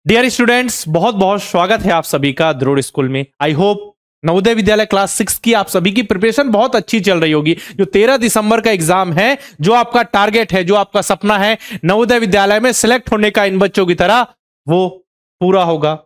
Dear students, बहुत बहुत स्वागत है आप सभी का द्रोड़ स्कूल में। I hope Navodaya Vidyalaya class 6 की आप सभी की प्रिपरेशन बहुत अच्छी चल रही होगी। जो 13 दिसंबर का एग्जाम है, जो आपका टारगेट है, जो आपका सपना है नवोदय विद्यालय में सिलेक्ट होने का इन बच्चों की तरह, वो पूरा होगा,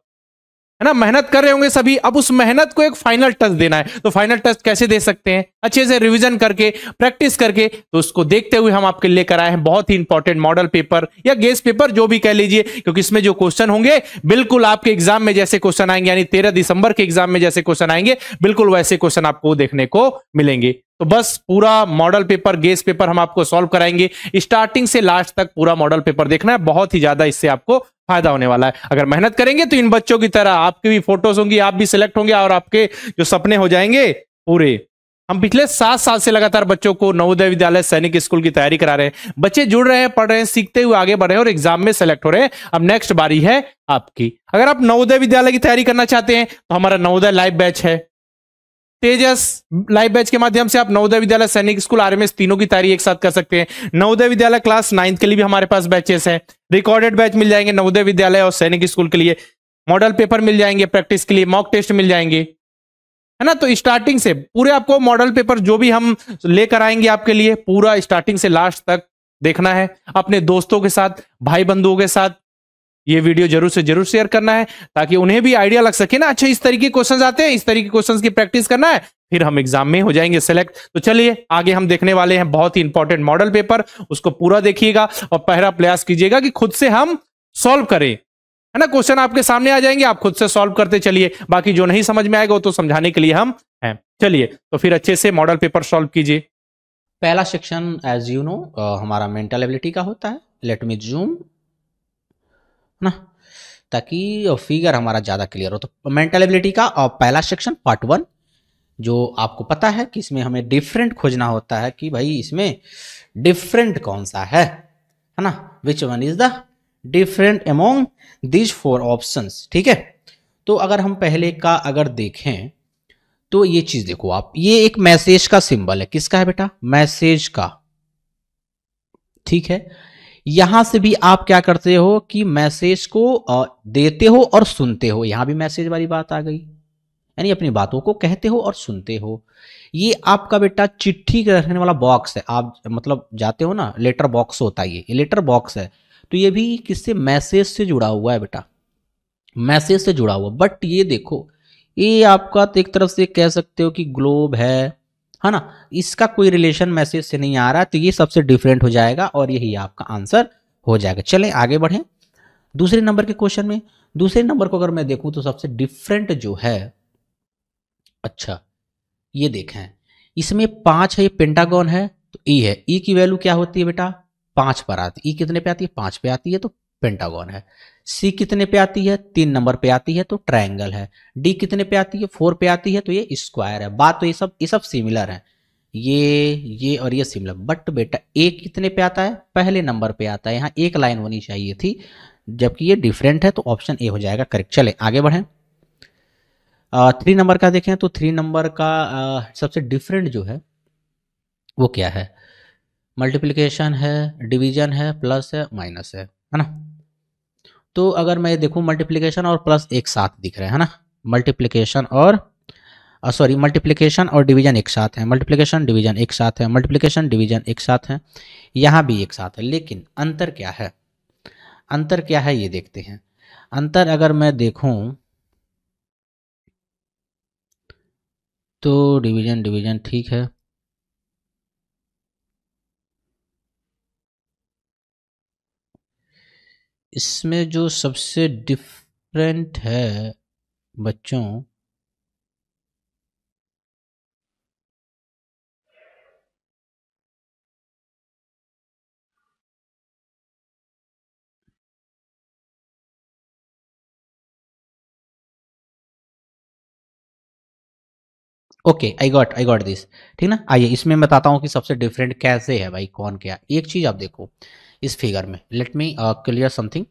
है ना। मेहनत कर रहे होंगे सभी। अब उस मेहनत को एक फाइनल टच देना है। तो फाइनल टच कैसे दे सकते हैं? अच्छे से रिवीजन करके, प्रैक्टिस करके। तो उसको देखते हुए हम आपके लेकर आए हैं बहुत ही इंपॉर्टेंट मॉडल पेपर या गेस पेपर, जो भी कह लीजिए, क्योंकि इसमें जो क्वेश्चन होंगे बिल्कुल आपके एग्जाम में जैसे क्वेश्चन आएंगे, यानी 13 दिसंबर के एग्जाम में जैसे क्वेश्चन आएंगे, बिल्कुल वैसे क्वेश्चन आपको देखने को मिलेंगे। तो बस पूरा मॉडल पेपर, गेस पेपर हम आपको सॉल्व कराएंगे। स्टार्टिंग से लास्ट तक पूरा मॉडल पेपर देखना है। बहुत ही ज्यादा इससे आपको फायदा होने वाला है। अगर मेहनत करेंगे तो इन बच्चों की तरह आपकी भी फोटोज होंगी, आप भी सिलेक्ट होंगे और आपके जो सपने हो जाएंगे पूरे। हम पिछले 7 साल से लगातार बच्चों को नवोदय विद्यालय सैनिक स्कूल की तैयारी करा रहे हैं। बच्चे जुड़ रहे हैं, पढ़ रहे हैं, सीखते हुए आगे बढ़ रहे हैं और एग्जाम में सेलेक्ट हो रहे हैं। अब नेक्स्ट बारी है आपकी। अगर आप नवोदय विद्यालय की तैयारी करना चाहते हैं तो हमारा नवोदय लाइव बैच है। तेजस लाइव बैच के माध्यम से आप नवोदय विद्यालय सैनिक स्कूल, आरएमएस तीनों की तैयारी एक साथ कर सकते हैं। नवोदय विद्यालय क्लास 9 के लिए भी हमारे पास बैचेस हैं। रिकॉर्डेड बैच मिल जाएंगे नवोदय विद्यालय और सैनिक स्कूल के लिए। मॉडल पेपर मिल जाएंगे प्रैक्टिस के लिए, मॉक टेस्ट मिल जाएंगे, है ना। तो स्टार्टिंग से पूरे आपको मॉडल पेपर जो भी हम लेकर आएंगे आपके लिए, पूरा स्टार्टिंग से लास्ट तक देखना है। अपने दोस्तों के साथ, भाई बंधुओं के साथ ये वीडियो जरूर से जरूर शेयर करना है, ताकि उन्हें भी आइडिया लग सके ना। अच्छा, इस तरीके के क्वेश्चंस आते हैं, इस तरीके के क्वेश्चंस की प्रैक्टिस करना है, फिर हम एग्जाम में हो जाएंगे सेलेक्ट। तो चलिए आगे हम देखने वाले हैं बहुत ही इंपॉर्टेंट मॉडल पेपर। उसको पूरा देखिएगा और पहला प्रयास कीजिएगा कि खुद से हम सॉल्व करें, है ना। क्वेश्चन आपके सामने आ जाएंगे, आप खुद से सॉल्व करते चलिए। बाकी जो नहीं समझ में आएगा वो तो समझाने के लिए हम हैं। चलिए तो फिर अच्छे से मॉडल पेपर सॉल्व कीजिए। पहला सेक्शन एज यू नो हमारा मेंटल एबिलिटी का होता है। लेट मी जूम ना, ताकि फिगर हमारा ज़्यादा क्लियर हो। तो मेंटल एबिलिटी का पहला सेक्शन पार्ट 1, जो आपको पता है कि इसमें हमें डिफरेंट खोजना होता है कि भाई इसमें डिफरेंट कौन सा है ना। Which one is the different among these 4 options. ठीक है, तो अगर हम पहले का अगर देखें तो ये चीज देखो आप, ये एक मैसेज का सिंबल है। किसका है बेटा? मैसेज का। ठीक है, यहां से भी आप क्या करते हो कि मैसेज को देते हो और सुनते हो। यहां भी मैसेज वाली बात आ गई, यानी अपनी बातों को कहते हो और सुनते हो। ये आपका बेटा चिट्ठी रखने वाला बॉक्स है। आप मतलब जाते हो ना, लेटर बॉक्स होता है, ये लेटर बॉक्स है। तो ये भी किससे? मैसेज से जुड़ा हुआ है बेटा, मैसेज से जुड़ा हुआ। बट ये देखो, ये आपका तो एक तरफ से कह सकते हो कि ग्लोब है ना। इसका कोई रिलेशन मैसेज से नहीं आ रहा, तो ये सबसे डिफरेंट हो जाएगा और यही आपका आंसर हो जाएगा। चलें आगे बढ़ें दूसरे नंबर के क्वेश्चन में। दूसरे नंबर को अगर मैं देखूं तो सबसे डिफरेंट जो है, अच्छा ये देखें, इसमें 5 है, ये पेंटागन है, तो ई है। ई की वैल्यू क्या होती है बेटा? 5 पर आती है। ई कितने पे आती है? 5 पे आती है, तो पेंटागन है। सी कितने पे आती है? 3 नंबर पे आती है, तो ट्रायंगल है। डी कितने पे आती है? 4 पे आती है, तो ये स्क्वायर है। बात तो ये सब सिमिलर है, ये और ये सिमिलर। बट बेटा ए कितने पे आता है? पहले नंबर पे आता है। यहाँ एक लाइन होनी चाहिए थी, जबकि ये डिफरेंट है, तो ऑप्शन ए हो जाएगा करेक्ट। चले आगे बढ़ें। 3 नंबर का देखें तो 3 नंबर का सबसे डिफरेंट जो है वो क्या है? मल्टीप्लिकेशन है, डिवीजन है, प्लस है, माइनस है ना। तो अगर मैं देखूं, मल्टीप्लिकेशन और प्लस एक साथ दिख रहे हैं, है ना। मल्टीप्लिकेशन और मल्टीप्लिकेशन और डिवीजन एक साथ है, मल्टीप्लिकेशन डिवीजन एक साथ है, मल्टीप्लिकेशन डिवीजन एक साथ है, यहाँ भी एक साथ है। लेकिन अंतर क्या है? अंतर क्या है ये देखते हैं। अंतर अगर मैं देखूं तो डिवीजन डिवीजन ठीक है, इसमें जो सबसे डिफरेंट है बच्चों, ओके आई गॉट दिस। ठीक ना। आइए इसमें बताता हूँ कि सबसे डिफरेंट कैसे है भाई, कौन क्या। एक चीज आप देखो इस फिगर में, लेट मी क्लियर समथिंग।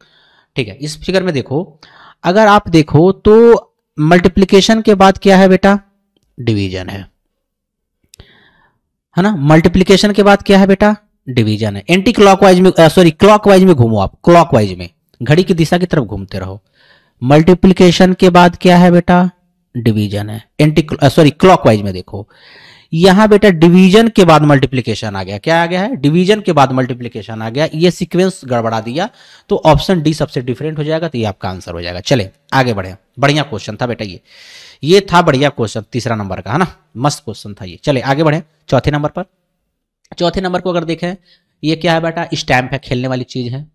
ठीक है, इस फिगर में देखो, अगर आप देखो तो मल्टीप्लिकेशन के बाद क्या है बेटा? डिवीजन है ना। मल्टीप्लिकेशन के बाद क्या है बेटा? डिवीजन है। एंटी क्लॉकवाइज में, सॉरी क्लॉकवाइज में घूमो आप, क्लॉकवाइज में घड़ी की दिशा की तरफ घूमते रहो। मल्टीप्लिकेशन के बाद क्या है बेटा, डिवीजन है। एंटी सॉरी क्लॉकवाइज में देखो, यहां बेटा डिवीजन के बाद मल्टीप्लिकेशन आ गया। क्या आ गया है, डिवीजन के बाद मल्टीप्लिकेशन आ गया। ये सीक्वेंस गड़बड़ा दिया, तो ऑप्शन डी सबसे डिफरेंट हो जाएगा, तो ये आपका आंसर हो जाएगा। चले आगे बढ़े, बढ़िया क्वेश्चन था बेटा, ये था बढ़िया क्वेश्चन, तीसरा नंबर का है ना, मस्त क्वेश्चन था ये। चले आगे बढ़े चौथे नंबर पर। चौथे नंबर को अगर देखें, ये क्या है बेटा, स्टैम्प है, खेलने वाली चीज है।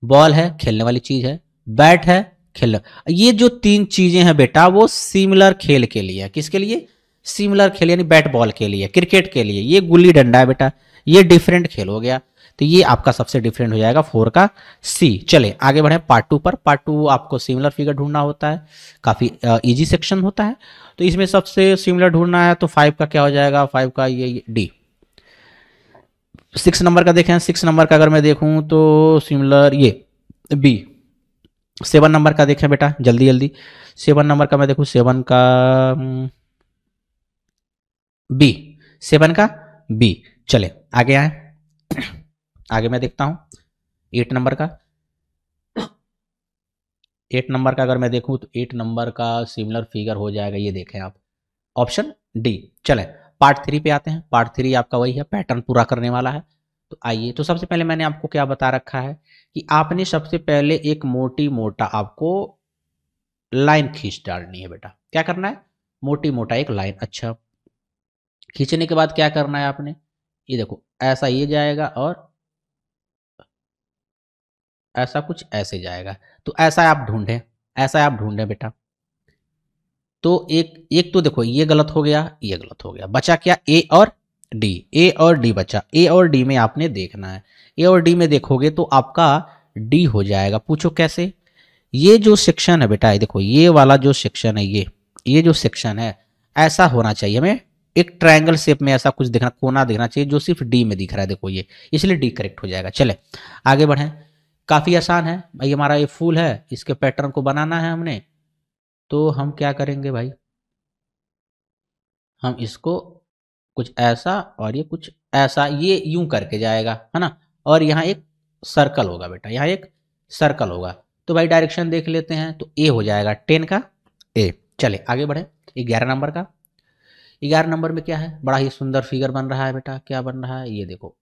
बॉल है, खेलने वाली चीज है। बैट है, खेलने। ये जो तीन चीजें हैं बेटा, वो सिमिलर खेल के लिए है। किसके लिए, सिमिलर खेल, यानी बैट बॉल के लिए, क्रिकेट के लिए। ये गुल्ली डंडा है बेटा, ये डिफरेंट खेल हो गया, तो ये आपका सबसे डिफरेंट हो जाएगा 4 का सी। चले आगे बढ़े पार्ट 2 पर। पार्ट 2 आपको सिमिलर फिगर ढूंढना होता है, काफी इजी सेक्शन होता है। तो इसमें सबसे सिमिलर ढूंढना है, तो 5 का क्या हो जाएगा, 5 का ये डी। 6 नंबर का देखें, 6 नंबर का अगर मैं देखूं तो सिमिलर ये बी। 7 नंबर का देखें बेटा, जल्दी जल्दी। 7 नंबर का मैं देखूं, 7 का बी, 7 का बी। चले आगे आए, आगे मैं देखता हूं 8 नंबर का। 8 नंबर का अगर मैं देखूं तो 8 नंबर का सिमिलर फिगर हो जाएगा, ये देखें आप, ऑप्शन डी। चले पार्ट 3 पे आते हैं। पार्ट 3 आपका वही है, पैटर्न पूरा करने वाला है। तो आइए, तो सबसे पहले मैंने आपको क्या बता रखा है कि आपने सबसे पहले एक मोटी मोटा आपको लाइन खींच डालनी है बेटा। क्या करना है, मोटी मोटा एक लाइन। अच्छा, खींचने के बाद क्या करना है आपने, ये देखो ऐसा ये जाएगा और ऐसा कुछ ऐसे जाएगा। तो ऐसा आप ढूंढें, ऐसा आप ढूंढें बेटा। तो एक एक तो देखो ये गलत हो गया, ये गलत हो गया, बचा क्या, ए और डी। ए और डी बचा, ए और डी में आपने देखना है। ए और डी में देखोगे तो आपका डी हो जाएगा। पूछो कैसे, ये जो सेक्शन है बेटा, ये देखो ये वाला जो सेक्शन है, ये जो सेक्शन है ऐसा होना चाहिए हमें, एक ट्रायंगल शेप में ऐसा कुछ दिखना, कोना दिखना चाहिए, जो सिर्फ डी में दिख रहा है। देखो ये, इसलिए डी करेक्ट हो जाएगा। चले आगे बढ़ें, काफी आसान है भाई। हमारा ये फूल है, इसके पैटर्न को बनाना है हमने, तो हम क्या करेंगे भाई, हम इसको कुछ ऐसा और ये कुछ ऐसा, ये यूं करके जाएगा है ना। और यहाँ एक सर्कल होगा बेटा, यहाँ एक सर्कल होगा। तो भाई डायरेक्शन देख लेते हैं, तो ए हो जाएगा 10 का ए। चले आगे बढ़े 11 नंबर का। 11 नंबर में क्या है, बड़ा ही सुंदर फिगर बन रहा है बेटा। क्या बन रहा है, ये देखो,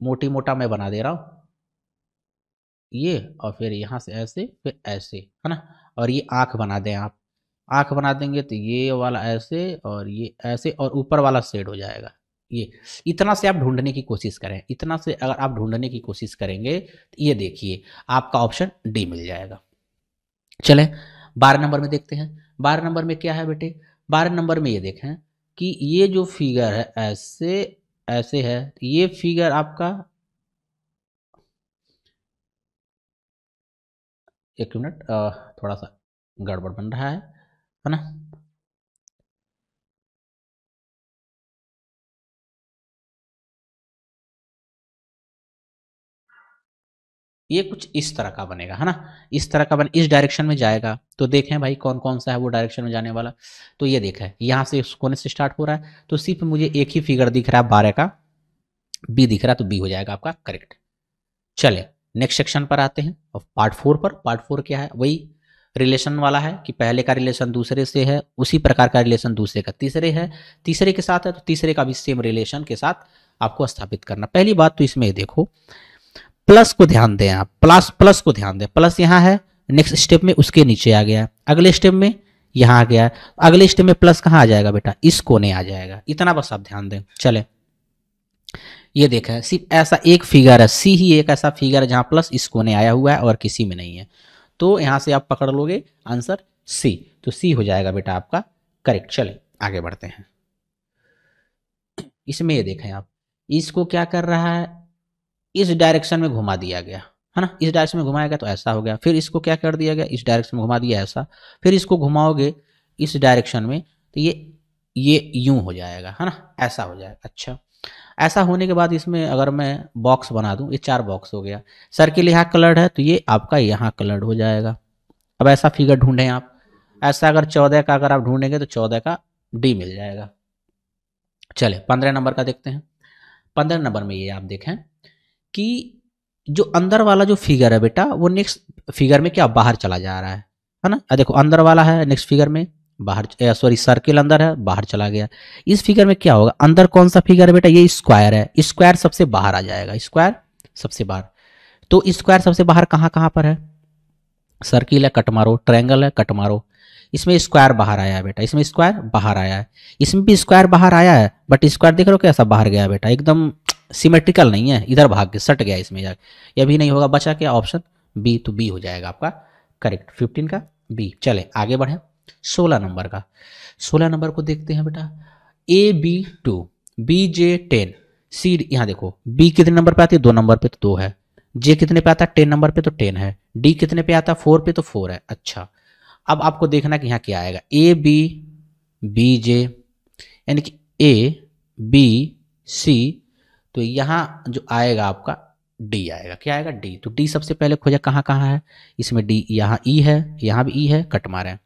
मोटी मोटा मैं बना दे रहा हूँ ये, और फिर यहाँ से ऐसे, फिर ऐसे है ना। और ये आंख बना दें आप, आंख बना देंगे तो ये वाला ऐसे और ये ऐसे, और ऊपर वाला शेड हो जाएगा ये। इतना से आप ढूंढने की कोशिश करें, इतना से अगर आप ढूंढने की कोशिश करेंगे तो ये देखिए आपका ऑप्शन डी मिल जाएगा। चलें 12 नंबर में देखते हैं। 12 नंबर में क्या है बेटे, 12 नंबर में ये देखें कि ये जो फिगर है ऐसे ऐसे है, ये फिगर आपका, एक मिनट, थोड़ा सा गड़बड़ बन रहा है ना। ये कुछ इस तरह का बनेगा है ना, इस तरह का बन, इस डायरेक्शन में जाएगा। तो देखें भाई कौन कौन सा है वो डायरेक्शन में जाने वाला। तो ये देखा है, यहाँ से इस कोने से स्टार्ट हो रहा है, तो सिर्फ मुझे एक ही फिगर दिख रहा है 12 का, बी दिख रहा है, तो बी हो जाएगा आपका करेक्ट। चले नेक्स्ट सेक्शन पर आते हैं, और पार्ट 4 पर। पार्ट 4 क्या है, वही रिलेशन वाला है कि पहले का रिलेशन दूसरे से है, उसी प्रकार का रिलेशन दूसरे का तीसरे है, तीसरे के साथ है तो तीसरे का भी सेम रिलेशन के साथ आपको स्थापित करना। पहली बात तो इसमें देखो, प्लस को ध्यान दें आप, प्लस प्लस को ध्यान दें। प्लस यहाँ है, नेक्स्ट स्टेप में उसके नीचे आ गया, अगले स्टेप में यहाँ आ गया, अगले स्टेप में प्लस कहाँ आ जाएगा बेटा, इस कोने आ जाएगा। इतना बस आप ध्यान दें। चले ये देखा, सिर्फ ऐसा एक फिगर है, सी ही एक ऐसा फिगर है जहां प्लस इस कोने आया हुआ है और किसी में नहीं है। तो यहां से आप पकड़ लोगे आंसर सी, तो सी हो जाएगा बेटा आपका करेक्ट। चले आगे बढ़ते हैं। इसमें ये देखें आप, इसको क्या कर रहा है, इस डायरेक्शन में घुमा दिया गया है ना, इस डायरेक्शन में घुमाया गया तो ऐसा हो गया। फिर इसको क्या कर दिया गया, इस डायरेक्शन में घुमा दिया ऐसा, फिर इसको घुमाओगे इस डायरेक्शन में तो ये यूं हो जाएगा है ना, ऐसा हो जाएगा। अच्छा, ऐसा होने के बाद इसमें अगर मैं बॉक्स बना दूं, ये 4 बॉक्स हो गया। सर्किल यहाँ कलर्ड है तो ये आपका यहाँ कलर्ड हो जाएगा। अब ऐसा फिगर ढूंढें आप, ऐसा अगर 14 का अगर आप ढूंढेंगे तो 14 का डी मिल जाएगा। चले 15 नंबर का देखते हैं। 15 नंबर में ये आप देखें कि जो अंदर वाला जो फिगर है बेटा वो नेक्स्ट फिगर में क्या बाहर चला जा रहा है ना। देखो अंदर वाला है नेक्स्ट फिगर में बाहर, सॉरी सर्किल अंदर है बाहर चला गया। इस फिगर में क्या होगा, अंदर कौन सा फिगर है बेटा, ये स्क्वायर है, स्क्वायर सबसे बाहर आ जाएगा, स्क्वायर सबसे बाहर। तो स्क्वायर सबसे बाहर कहाँ कहाँ पर है, सर्किल है कट मारो, ट्रायंगल है कट मारो। इसमें स्क्वायर बाहर आया है बेटा, इसमें स्क्वायर बाहर आया है, इसमें भी स्क्वायर बाहर आया है, बट स्क्वायर देख रहे हो कैसा बाहर गया बेटा, एकदम सिमेट्रिकल नहीं है, इधर भाग के सट गया इसमें जाके, यह भी नहीं होगा, बचा क्या ऑप्शन बी, तो बी हो जाएगा आपका करेक्ट 15 का बी। चले आगे बढ़े 16 नंबर का, 16 नंबर को देखते हैं बेटा, ए बी 2 बी जे 10 सी, यहाँ देखो बी कितने नंबर पे आती है, 2 नंबर पे तो 2 है, जे कितने पे आता है 10 नंबर पे तो 10 है, डी कितने पे आता है 4 पे तो 4 है। अच्छा अब आपको देखना कि यहाँ क्या आएगा, ए बी बी जे, यानी कि ए बी सी, तो यहाँ जो आएगा आपका डी आएगा, क्या आएगा डी। तो डी सबसे पहले खोजा कहाँ कहाँ है, इसमें डी, यहाँ ई है, यहाँ भी ई है, कट मारे हैं।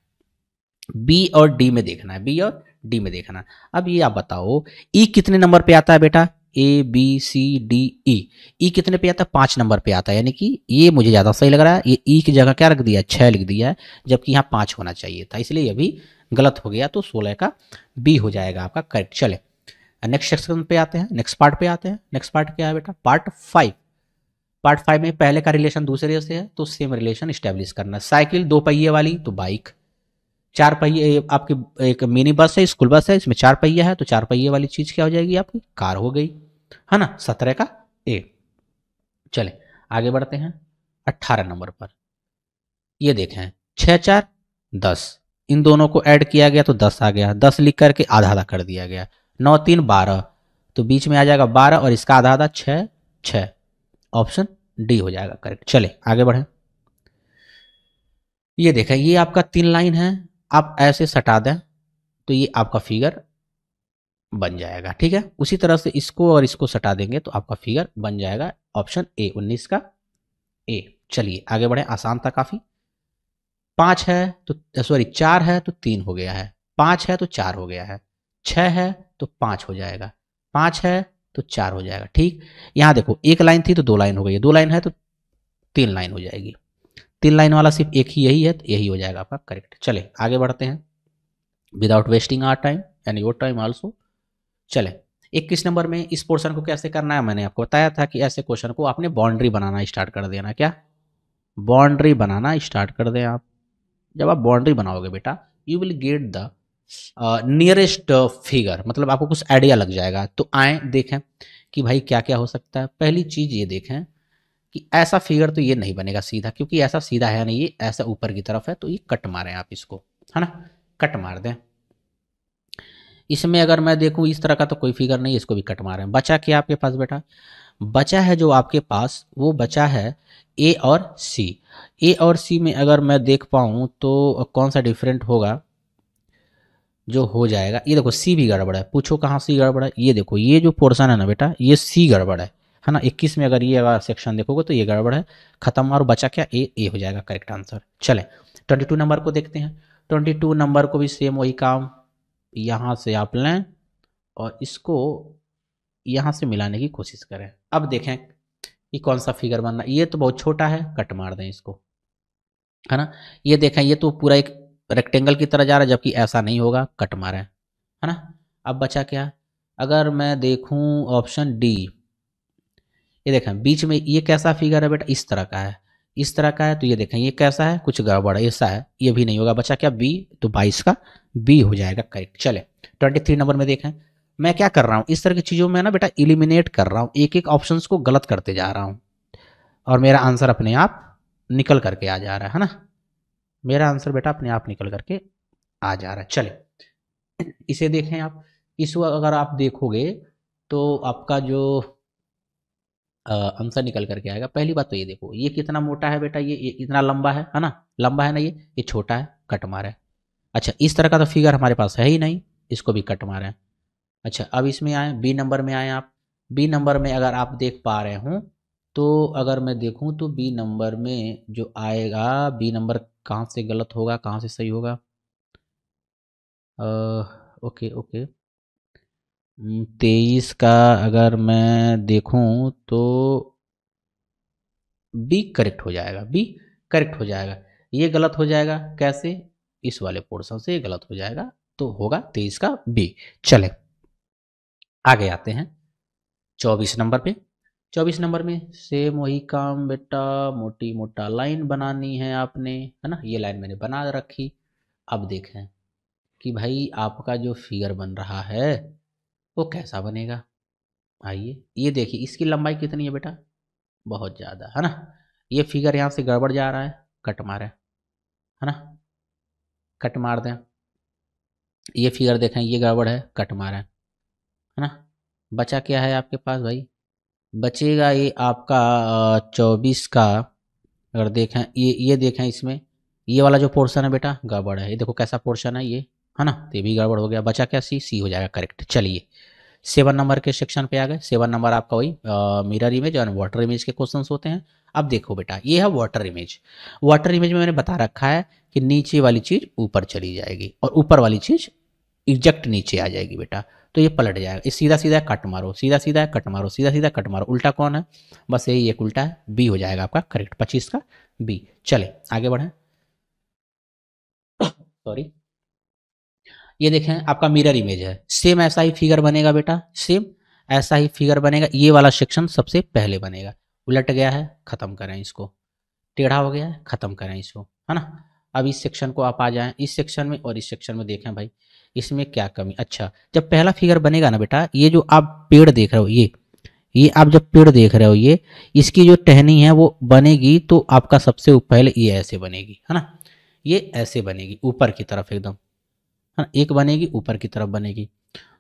बी और डी में देखना है, बी और डी में देखना है। अब ये आप बताओ ई कितने नंबर पे आता है बेटा, A B C D E, ई कितने पे आता है 5 नंबर पे आता है, यानी कि ये मुझे ज़्यादा सही लग रहा है, ये ई की जगह क्या रख दिया 6 लिख दिया है, जबकि यहाँ 5 होना चाहिए था, इसलिए ये भी गलत हो गया, तो 16 का बी हो जाएगा आपका करेक्ट। चले नेक्स्ट सेक्शन पे आते हैं, नेक्स्ट पार्ट पे आते हैं। नेक्स्ट पार्ट क्या है बेटा, पार्ट 5। पार्ट 5 में पहले का रिलेशन दूसरे से है तो सेम रिलेशन स्टैब्लिश करना। साइकिल 2 पहिए वाली तो बाइक, 4 पहिए आपकी एक मिनी बस है, स्कूल बस है, इसमें 4 पहिया है, तो 4 पहिए वाली चीज क्या हो जाएगी आपकी कार हो गई, है ना, 17 का ए। चले आगे बढ़ते हैं 18 नंबर पर, ये देखें 6 4 10, इन दोनों को ऐड किया गया तो 10 आ गया, 10 लिख करके आधा आधा कर दिया गया, 9 3 12, तो बीच में आ जाएगा 12 और इसका आधा आधा 6 6, ऑप्शन डी हो जाएगा करेक्ट। चले आगे बढ़े, ये देखें ये आपका 3 लाइन है, आप ऐसे सटा दें तो ये आपका फिगर बन जाएगा, ठीक है। उसी तरह से इसको और इसको सटा देंगे तो आपका फिगर बन जाएगा ऑप्शन ए 19 का ए। चलिए आगे बढ़े, आसान था काफी। 5 है तो सॉरी 4 है तो 3 हो गया है, 5 है तो 4 हो गया है, 6 है तो 5 हो जाएगा, 5 है तो 4 हो जाएगा, ठीक। यहाँ देखो एक लाइन थी तो 2 लाइन हो गई, 2 लाइन है तो 3 लाइन हो जाएगी, 3 लाइन वाला सिर्फ एक ही यही है तो यही हो जाएगा आपका करेक्ट। चले आगे बढ़ते हैं without wasting our time and your time also. चले 21 नंबर में इस पोर्शन को कैसे करना है, मैंने आपको बताया था कि ऐसे क्वेश्चन को आपने बाउंड्री बनाना स्टार्ट कर देना, क्या बाउंड्री बनाना स्टार्ट कर दें आप। जब आप बाउंड्री बनाओगे बेटा you will get the nearest figure, मतलब आपको कुछ आइडिया लग जाएगा। तो आए देखें कि भाई क्या क्या हो सकता है। पहली चीज ये देखें कि ऐसा फिगर तो ये नहीं बनेगा सीधा, क्योंकि ऐसा सीधा है नहीं, ये ऐसा ऊपर की तरफ है, तो ये कट मारें आप इसको, है ना, कट मार दें। इसमें अगर मैं देखूं इस तरह का तो कोई फिगर नहीं, इसको भी कट मारें। बचा क्या आपके पास बेटा, बचा है जो आपके पास वो बचा है ए और सी। ए और सी में अगर मैं देख पाऊँ तो कौन सा डिफरेंट होगा जो हो जाएगा। ये देखो सी भी गड़बड़ है, पूछो कहाँ सी गड़बड़ है, ये देखो ये जो पोर्शन है ना बेटा ये सी गड़बड़ है ना। 21 में अगर ये अगर सेक्शन देखोगे तो ये गड़बड़ है, खत्म, और बचा क्या ए हो जाएगा करेक्ट आंसर। चले 22 नंबर को देखते हैं। 22 नंबर को भी सेम वही काम, यहाँ से आप लें और इसको यहाँ से मिलाने की कोशिश करें। अब देखें कि कौन सा फिगर बनना, ये तो बहुत छोटा है, कट मार दें इसको, है ना। ये देखें ये तो पूरा एक रेक्टेंगल की तरह जा रहा है, जबकि ऐसा नहीं होगा, कट मारें, है ना। अब बचा क्या, अगर मैं देखूं ऑप्शन डी, ये देखें बीच में ये कैसा फिगर है बेटा, इस तरह का है, इस तरह का है, तो ये देखें ये कैसा है, कुछ गड़बड़ है, ऐसा है, ये भी नहीं होगा, बचा क्या बी, तो 22 का बी हो जाएगा करेक्ट। चले 23 नंबर में देखें, मैं क्या कर रहा हूँ इस तरह की चीज़ों में ना बेटा इलिमिनेट कर रहा हूँ, एक एक ऑप्शंस को गलत करते जा रहा हूँ और मेरा आंसर अपने आप निकल करके आ जा रहा है ना, मेरा आंसर बेटा अपने आप निकल करके आ जा रहा है। चले इसे देखें आप, इसको अगर आप देखोगे तो आपका जो आंसर निकल करके आएगा। पहली बात तो ये देखो ये कितना मोटा है बेटा, ये इतना लंबा है ना, लंबा है ना, ये छोटा है, कट मारे। अच्छा इस तरह का तो फिगर हमारे पास है ही नहीं, इसको भी कट मारे। अच्छा अब इसमें आए बी नंबर में आए आप, बी नंबर में अगर आप देख पा रहे हो तो अगर मैं देखूं तो बी नंबर में जो आएगा, बी नंबर कहाँ से गलत होगा कहाँ से सही होगा, ओके ओके 23 का अगर मैं देखूं तो बी करेक्ट हो जाएगा, बी करेक्ट हो जाएगा। ये गलत हो जाएगा कैसे, इस वाले पोर्शन से ये गलत हो जाएगा, तो होगा 23 का बी। चले आगे आते हैं 24 नंबर पे। 24 नंबर में सेम वही काम बेटा, मोटी मोटा लाइन बनानी है आपने, है ना। ये लाइन मैंने बना रखी। अब देखें कि भाई आपका जो फिगर बन रहा है वो कैसा बनेगा। आइए ये देखिए, इसकी लंबाई कितनी है बेटा, बहुत ज़्यादा, है ना। ये फिगर यहाँ से गड़बड़ जा रहा है, कट मारे, है ना, कट मार दें। ये फिगर देखें, ये गड़बड़ है, कट मारे, है ना। बचा क्या है आपके पास भाई, बचेगा ये आपका 24 का। अगर देखें ये देखें, इसमें ये वाला जो पोर्शन है बेटा गड़बड़ है, ये देखो कैसा पोर्शन है ये, है ना, तो ये भी गड़बड़ हो गया। बचा क्या, सी, सी हो जाएगा करेक्ट। चलिए 7 नंबर के सेक्शन पे आ गए। 7 नंबर आपका वही मिरर इमेज और वाटर इमेज के क्वेश्चंस होते हैं। अब देखो बेटा, ये है वाटर इमेज। वाटर इमेज में मैंने बता रखा है कि नीचे वाली चीज़ ऊपर चली जाएगी और ऊपर वाली चीज़ एग्जैक्ट नीचे आ जाएगी बेटा, तो ये पलट जाएगा। ये सीधा सीधा कट मारो, सीधा सीधा कट मारो, सीधा सीधा कट मारो, उल्टा कौन है, बस यही एक उल्टा है, बी हो जाएगा आपका करेक्ट, 25 का बी। चले आगे बढ़ें। सॉरी, ये देखें आपका मिरर इमेज है, सेम ऐसा ही फिगर बनेगा बेटा, सेम ऐसा ही फिगर बनेगा। ये वाला सेक्शन सबसे पहले बनेगा। उलट गया है, खत्म करें इसको, टेढ़ा हो गया है, खत्म करें इसको, है ना। अब इस सेक्शन को आप आ जाएं, इस सेक्शन में और इस सेक्शन में देखें भाई इसमें क्या कमी। अच्छा, जब पहला फिगर बनेगा ना बेटा, ये जो आप पेड़ देख रहे हो, ये आप जब पेड़ देख रहे हो, ये इसकी जो टहनी है वो बनेगी, तो आपका सबसे पहले ये ऐसे बनेगी, है ना, ये ऐसे बनेगी ऊपर की तरफ एकदम, है ना, एक बनेगी ऊपर की तरफ बनेगी।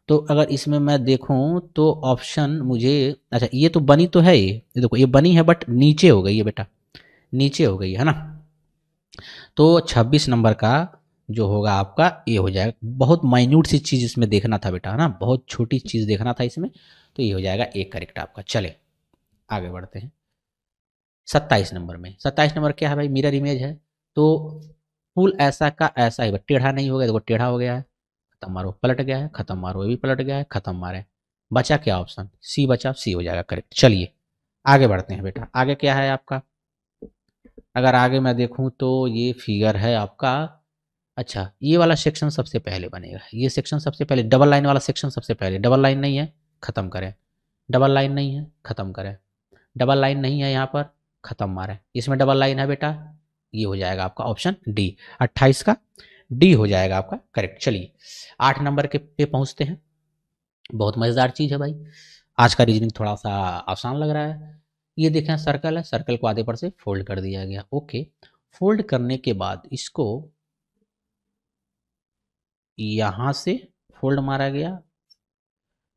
तो अगर इसमें मैं देखूं तो ऑप्शन मुझे, अच्छा ये तो बनी तो है, ये देखो ये बनी है बट नीचे हो गई है बेटा, नीचे हो गई है ना। तो 26 नंबर का जो होगा आपका ये हो जाएगा। बहुत माइन्यूट सी चीज़ इसमें देखना था बेटा, है ना, बहुत छोटी चीज़ देखना था इसमें, तो ये हो जाएगा एक करेक्ट आपका। चले आगे बढ़ते हैं 27 नंबर में। 27 नंबर क्या है भाई, मिरर इमेज है, तो फुल ऐसा का ऐसा ही, टेढ़ा नहीं हो गया, देखो टेढ़ा हो गया है, खत्म मारो, पलट गया है, खत्म मारो, ये भी पलट गया है, खत्म मारे। बचा क्या ऑप्शन, सी बचा, सी हो जाएगा करेक्ट। चलिए आगे बढ़ते हैं बेटा। आगे क्या है आपका, अगर आगे मैं देखूं तो ये फिगर है आपका, अच्छा ये वाला सेक्शन सबसे पहले बनेगा, ये सेक्शन सबसे पहले, डबल लाइन वाला सेक्शन सबसे पहले। डबल लाइन नहीं है, खत्म करें, डबल लाइन नहीं है, खत्म करें, डबल लाइन नहीं है यहाँ पर, खत्म मारे। इसमें डबल लाइन है बेटा, ये हो जाएगा आपका ऑप्शन डी, 28 का डी हो जाएगा आपका करेक्ट। चलिए 8 नंबर के पे पहुंचते हैं। बहुत मज़ेदार चीज़ है भाई, आज का रीजनिंग थोड़ा सा आसान लग रहा है। ये देखें सर्कल है, सर्कल को आधे पर से फोल्ड कर दिया गया, ओके। फोल्ड करने के बाद इसको यहाँ से फोल्ड मारा गया,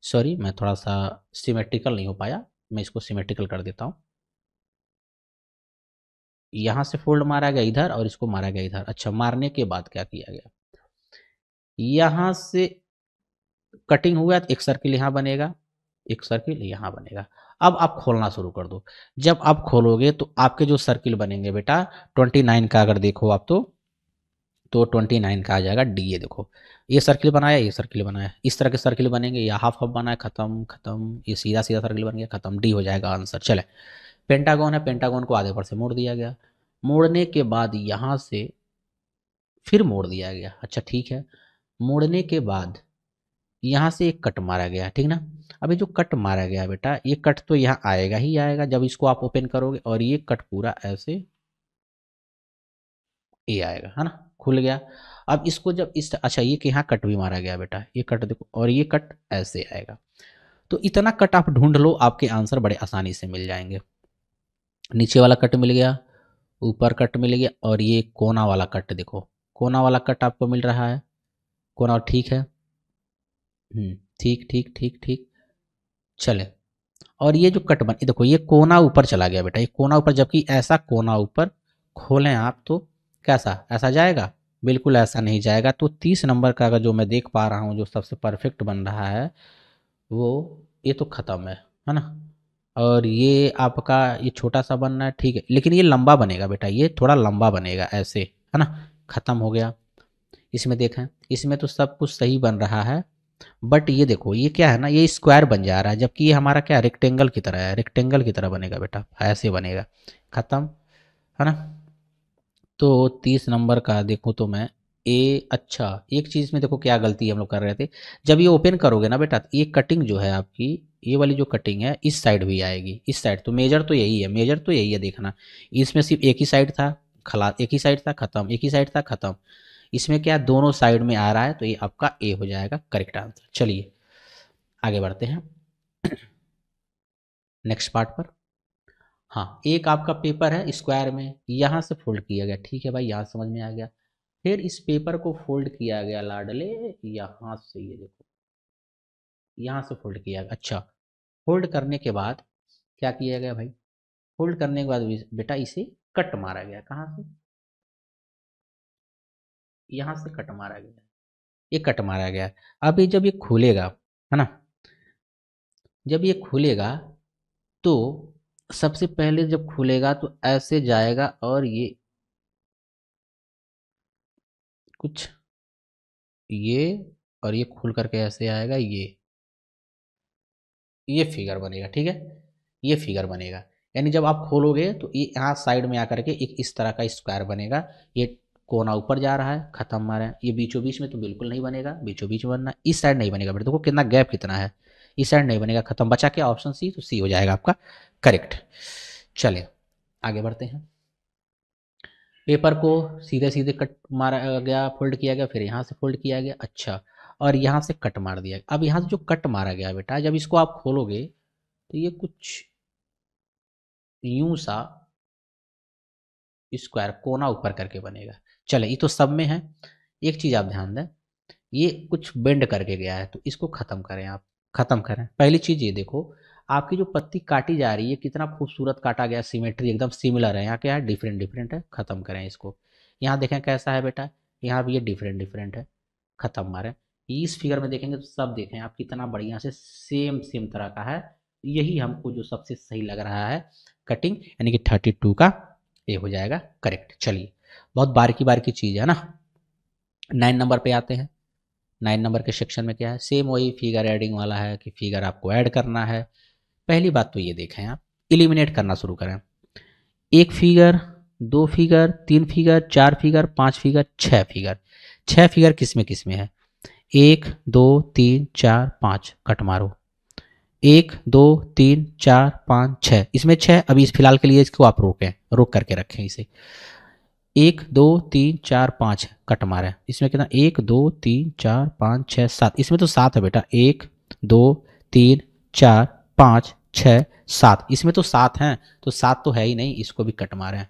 सॉरी मैं थोड़ा सा सिमेट्रिकल नहीं हो पाया, मैं इसको सिमेट्रिकल कर देता हूँ। यहाँ से फोल्ड मारा गया इधर और इसको मारा गया इधर। अच्छा, मारने के बाद क्या किया गया, यहाँ से कटिंग हुआ तो एक सर्किल यहाँ बनेगा, एक सर्किल यहाँ बनेगा। अब आप खोलना शुरू कर दो। जब आप खोलोगे तो आपके जो सर्किल बनेंगे बेटा 29 का, अगर देखो आप तो 29 का आ जाएगा डी। ये देखो ये सर्किल बनाया, ये सर्किल बनाया, इस तरह के सर्किल बनेंगे, या हाफ हाफ बनाया, खत्म खत्म, ये सीधा सीधा सर्किल बन गया, खत्म, डी हो जाएगा आंसर। चले पेंटागन है, पेंटागन को आधे पर से मोड़ दिया गया, मोड़ने के बाद यहाँ से फिर मोड़ दिया गया। अच्छा ठीक है, मोड़ने के बाद यहाँ से एक कट मारा गया, ठीक ना। अभी जो कट मारा गया बेटा, ये कट तो यहाँ आएगा ही आएगा जब इसको आप ओपन करोगे, और ये कट पूरा ऐसे ये आएगा, है ना, खुल गया। अब इसको जब इस, अच्छा ये कि यहाँ कट भी मारा गया बेटा, ये कट देखो, और ये कट ऐसे आएगा। तो इतना कट आप ढूंढ लो, आपके आंसर बड़े आसानी से मिल जाएंगे। नीचे वाला कट मिल गया, ऊपर कट मिल गया, और ये कोना वाला कट देखो, कोना वाला कट आपको मिल रहा है, कोना, ठीक है, ठीक ठीक ठीक ठीक। चले, और ये जो कट बन, देखो ये कोना ऊपर चला गया बेटा, ये कोना ऊपर, जबकि ऐसा कोना ऊपर खोलें आप तो कैसा, ऐसा जाएगा, बिल्कुल ऐसा नहीं जाएगा। तो 30 नंबर का अगर जो मैं देख पा रहा हूँ जो सबसे परफेक्ट बन रहा है वो ये तो ख़त्म है ना। और ये आपका ये छोटा सा बनना है, ठीक है, लेकिन ये लंबा बनेगा बेटा, ये थोड़ा लंबा बनेगा ऐसे, है ना, ख़त्म हो गया। इसमें देखें, इसमें तो सब कुछ सही बन रहा है, बट ये देखो ये क्या है ना, ये स्क्वायर बन जा रहा है, जबकि ये हमारा क्या रेक्टेंगल की तरह है, रेक्टेंगल की तरह बनेगा बेटा, ऐसे बनेगा, खत्म, है ना। तो 30 नंबर का देखो तो मैं ए, अच्छा एक चीज़ में देखो क्या गलती हम लोग कर रहे थे, जब ये ओपन करोगे ना बेटा, तो ये कटिंग जो है आपकी, ये वाली जो कटिंग है इस साइड भी आएगी, इस साइड, तो मेजर तो यही है, मेजर तो यही है देखना। इसमें सिर्फ एक ही साइड था, खला एक ही साइड था खत्म, एक ही साइड था खत्म। इसमें क्या दोनों साइड में आ रहा है, तो ये आपका ए हो जाएगा करेक्ट आंसर। चलिए आगे बढ़ते हैं नेक्स्ट पार्ट पर। हाँ, एक आपका पेपर है स्क्वायर में, यहाँ से फोल्ड किया गया, ठीक है भाई, यहाँ समझ में आ गया। फिर इस पेपर को फोल्ड किया गया लाडले, यहाँ से, ये देखो यहाँ से फोल्ड किया गया। अच्छा, फोल्ड करने के बाद क्या किया गया भाई, फोल्ड करने के बाद बेटा इसे कट मारा गया, कहाँ से, यहाँ से कट मारा गया, ये कट मारा गया। अब ये जब ये खुलेगा, है ना, जब ये खुलेगा तो सबसे पहले जब खुलेगा तो ऐसे जाएगा, और ये कुछ, ये, और ये खुल करके ऐसे आएगा, ये फिगर बनेगा, ठीक है, ये फिगर बनेगा। यानी जब आप खोलोगे तो ये यहाँ साइड में आकर के एक इस तरह का स्क्वायर बनेगा। ये कोना ऊपर जा रहा है, खत्म मारा है। ये बीचों बीच में तो बिल्कुल नहीं बनेगा, बीचों बीच बनना, इस साइड नहीं बनेगा बेटा, देखो कितना गैप कितना है, इस साइड नहीं बनेगा, खत्म। बचा क्या ऑप्शन सी, तो सी हो जाएगा आपका करेक्ट। चलिए आगे बढ़ते हैं। पेपर को सीधे सीधे कट मारा गया, फोल्ड किया गया, फिर यहाँ से फोल्ड किया गया, अच्छा, और यहाँ से कट मार दिया। अब यहाँ से जो कट मारा गया बेटा, जब इसको आप खोलोगे तो ये कुछ यूं सा स्क्वायर कोना ऊपर करके बनेगा। चले, ये तो सब में है। एक चीज आप ध्यान दें, ये कुछ बेंड करके गया है, तो इसको खत्म करें, आप खत्म करें। पहली चीज ये देखो, आपकी जो पत्ती काटी जा रही है कितना खूबसूरत काटा गया, सिमेट्री एकदम सिमिलर है। यहाँ क्या है, डिफरेंट डिफरेंट है, खत्म करें इसको। यहाँ देखें कैसा है बेटा, यहाँ भी ये डिफरेंट डिफरेंट है, खत्म मारें। इस फिगर में देखेंगे तो सब देखें आप कितना बढ़िया से सेम सेम तरह का है। यही हमको जो सबसे सही लग रहा है कटिंग, यानी कि 32 का ये हो जाएगा करेक्ट। चलिए, बहुत बारीकी बारीकी चीज़ है ना। 9 नंबर पे आते हैं। 9 नंबर के सेक्शन में क्या है, सेम वही फिगर एडिंग वाला है कि फिगर आपको ऐड करना है। पहली बात तो ये देखें, आप इलिमिनेट करना शुरू करें। एक फिगर, दो फिगर, तीन फिगर, चार फिगर, पांच फिगर, छह फिगर। छह फिगर किस में है, एक दो तीन चार पाँच, कट मारो। एक दो तीन चार पाँच छः, इसमें छः, अभी इस फिलहाल के लिए इसको आप रोक करके रखें इसे। एक दो तीन चार पाँच, कट मारे। इसमें कितना, एक दो तीन चार पाँच छः सात, इसमें तो सात है बेटा, एक दो तीन चार पाँच छः सात, इसमें तो सात हैं, तो सात तो है ही नहीं, इसको भी कट मारे।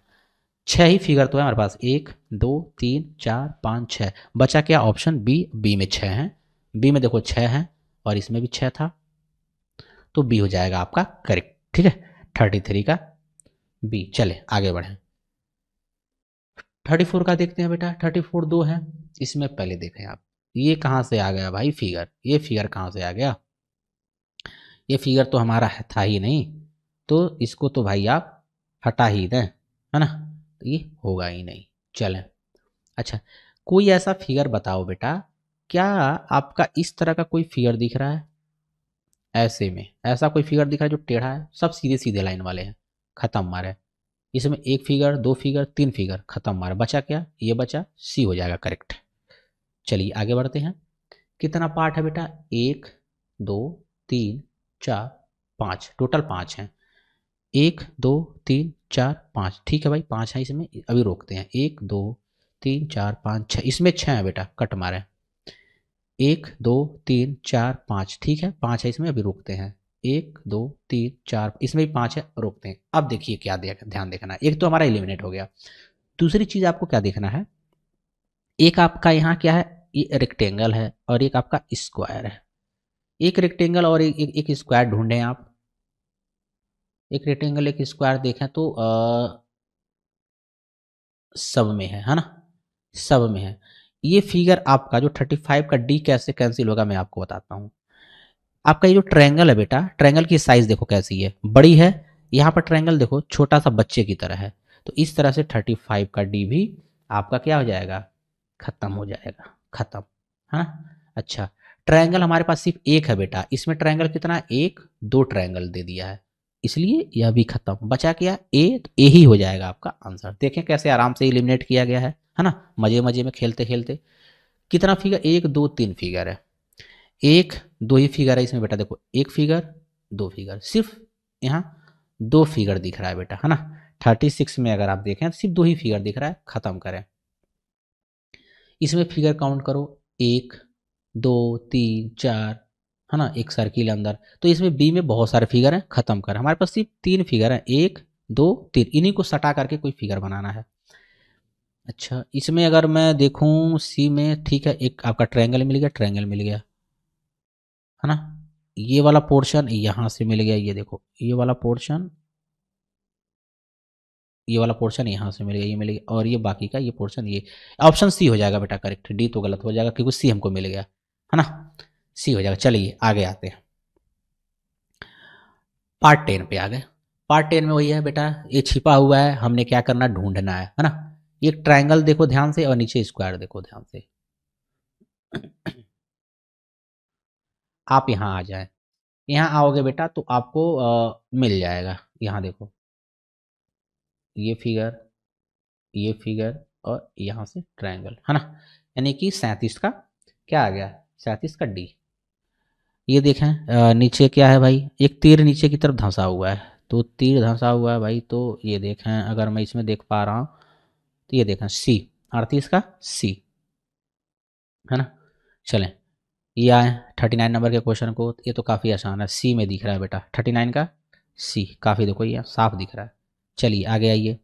छः ही फिगर तो है हमारे पास, एक दो तीन चार पाँच छः, बचा क्या ऑप्शन बी, बी में छः हैं, बी में देखो छः हैं, और इसमें भी छः था, तो बी हो जाएगा आपका करेक्ट, ठीक है, 33 का बी। चले आगे बढ़ें। 34 का देखते हैं बेटा। 34 दो है, इसमें पहले देखें आप, ये कहाँ से आ गया भाई फिगर, ये फिगर कहाँ से आ गया, ये फिगर तो हमारा था ही नहीं, तो इसको तो भाई आप हटा ही दें, है ना, तो ये होगा ही नहीं। चलें, अच्छा, कोई ऐसा फिगर बताओ बेटा, क्या आपका इस तरह का कोई फिगर दिख रहा है, ऐसे में ऐसा कोई फिगर दिख रहा है जो टेढ़ा है, सब सीधे सीधे लाइन वाले हैं, खत्म मारे। इसमें एक फिगर, दो फिगर, तीन फिगर, खत्म मारे। बचा क्या, ये बचा, सी हो जाएगा करेक्ट। चलिए आगे बढ़ते हैं। कितना पार्ट है बेटा, एक दो तीन चार पाँच, टोटल पाँच हैं। एक दो तीन चार पाँच, ठीक है भाई, पाँच है इसमें, अभी रोकते हैं। एक दो तीन चार पाँच छः, इसमें छः है बेटा, कट मारे। एक दो तीन चार पाँच, ठीक है, पाँच है इसमें, अभी रोकते हैं। एक दो तीन चार, इसमें भी पाँच है, रोकते हैं। अब देखिए क्या ध्यान देखना है, एक तो हमारा एलिमिनेट हो गया। दूसरी चीज आपको क्या देखना है, एक आपका यहाँ क्या है, ये रेक्टेंगल है, और एक आपका स्क्वायर है। एक रेक्टेंगल और एक स्क्वायर ढूंढें आप। एक रेक्टेंगल एक स्क्वायर देखें तो सब में है ना, सब में है। ये फिगर आपका जो 35 का डी कैसे कैंसिल होगा मैं आपको बताता हूँ। आपका ये जो ट्रायंगल है बेटा, ट्रायंगल की साइज देखो कैसी है, बड़ी है। यहाँ पर ट्रायंगल देखो छोटा सा बच्चे की तरह है, तो इस तरह से 35 का डी भी आपका क्या हो जाएगा, खत्म हो जाएगा, खत्म, है ना। अच्छा, ट्रायंगल हमारे पास सिर्फ एक है बेटा, इसमें ट्रायंगल कितना है, एक, दो ट्रायंगल दे दिया है, इसलिए यह भी खत्म। बचा क्या? ए, तो ए ही हो जाएगा आपका आंसर। देखें कैसे आराम से एलिमिनेट किया गया है ना, मजे मजे में खेलते खेलते। कितना फिगर? 1 2 3 फिगर है, 1 2 ही फिगर है इसमें बेटा। देखो 1 फिगर 2 फिगर, सिर्फ यहाँ 2 फिगर दिख रहा है बेटा, है ना। 36 में अगर आप देखें तो सिर्फ 2 ही फिगर दिख रहा है। खत्म करें। इसमें फिगर काउंट करो, 1 2 3 4, है ना, एक सर्किल अंदर। तो इसमें बी में बहुत सारे फिगर हैं। खत्म करें। हमारे पास सिर्फ 3 फिगर हैं, 1 2 3, इन्हीं को सटा करके कोई फिगर बनाना है। अच्छा, इसमें अगर मैं देखूं सी में, ठीक है, एक आपका ट्रायंगल मिल गया, ट्रायंगल मिल गया, है ना। ये वाला पोर्शन यहां से मिल गया, ये देखो ये वाला पोर्शन, ये वाला पोर्शन यहाँ से मिल गया, ये मिल गया, और ये बाकी का ये पोर्शन, ये ऑप्शन सी हो जाएगा बेटा करेक्ट। डी तो गलत हो जाएगा क्योंकि सी हमको मिल गया, है ना, सी हो जाएगा। चलिए आगे आते हैं, पार्ट 10 पे आ गए। पार्ट 10 में वही है बेटा, ये छिपा हुआ है, हमने क्या करना, ढूंढना है ना। ये ट्रायंगल देखो ध्यान से, और नीचे स्क्वायर देखो ध्यान से। आप यहाँ आ जाए, यहाँ आओगे बेटा तो आपको मिल जाएगा। यहाँ देखो ये फिगर, ये फिगर, और यहाँ से ट्रायंगल, है ना। यानी कि 37 का क्या आ गया, 37 का डी। ये देखें नीचे क्या है भाई, एक तीर नीचे की तरफ धंसा हुआ है, तो तीर धंसा हुआ है भाई, तो ये देखें अगर मैं इसमें देख पा रहा हूँ, तो ये देखें सी, 38 का सी, है ना। चलें, ये आए 39 नंबर के क्वेश्चन को। ये तो काफ़ी आसान है, सी में दिख रहा है बेटा 39 का सी, काफ़ी देखो ये साफ दिख रहा है। चलिए आगे आइए,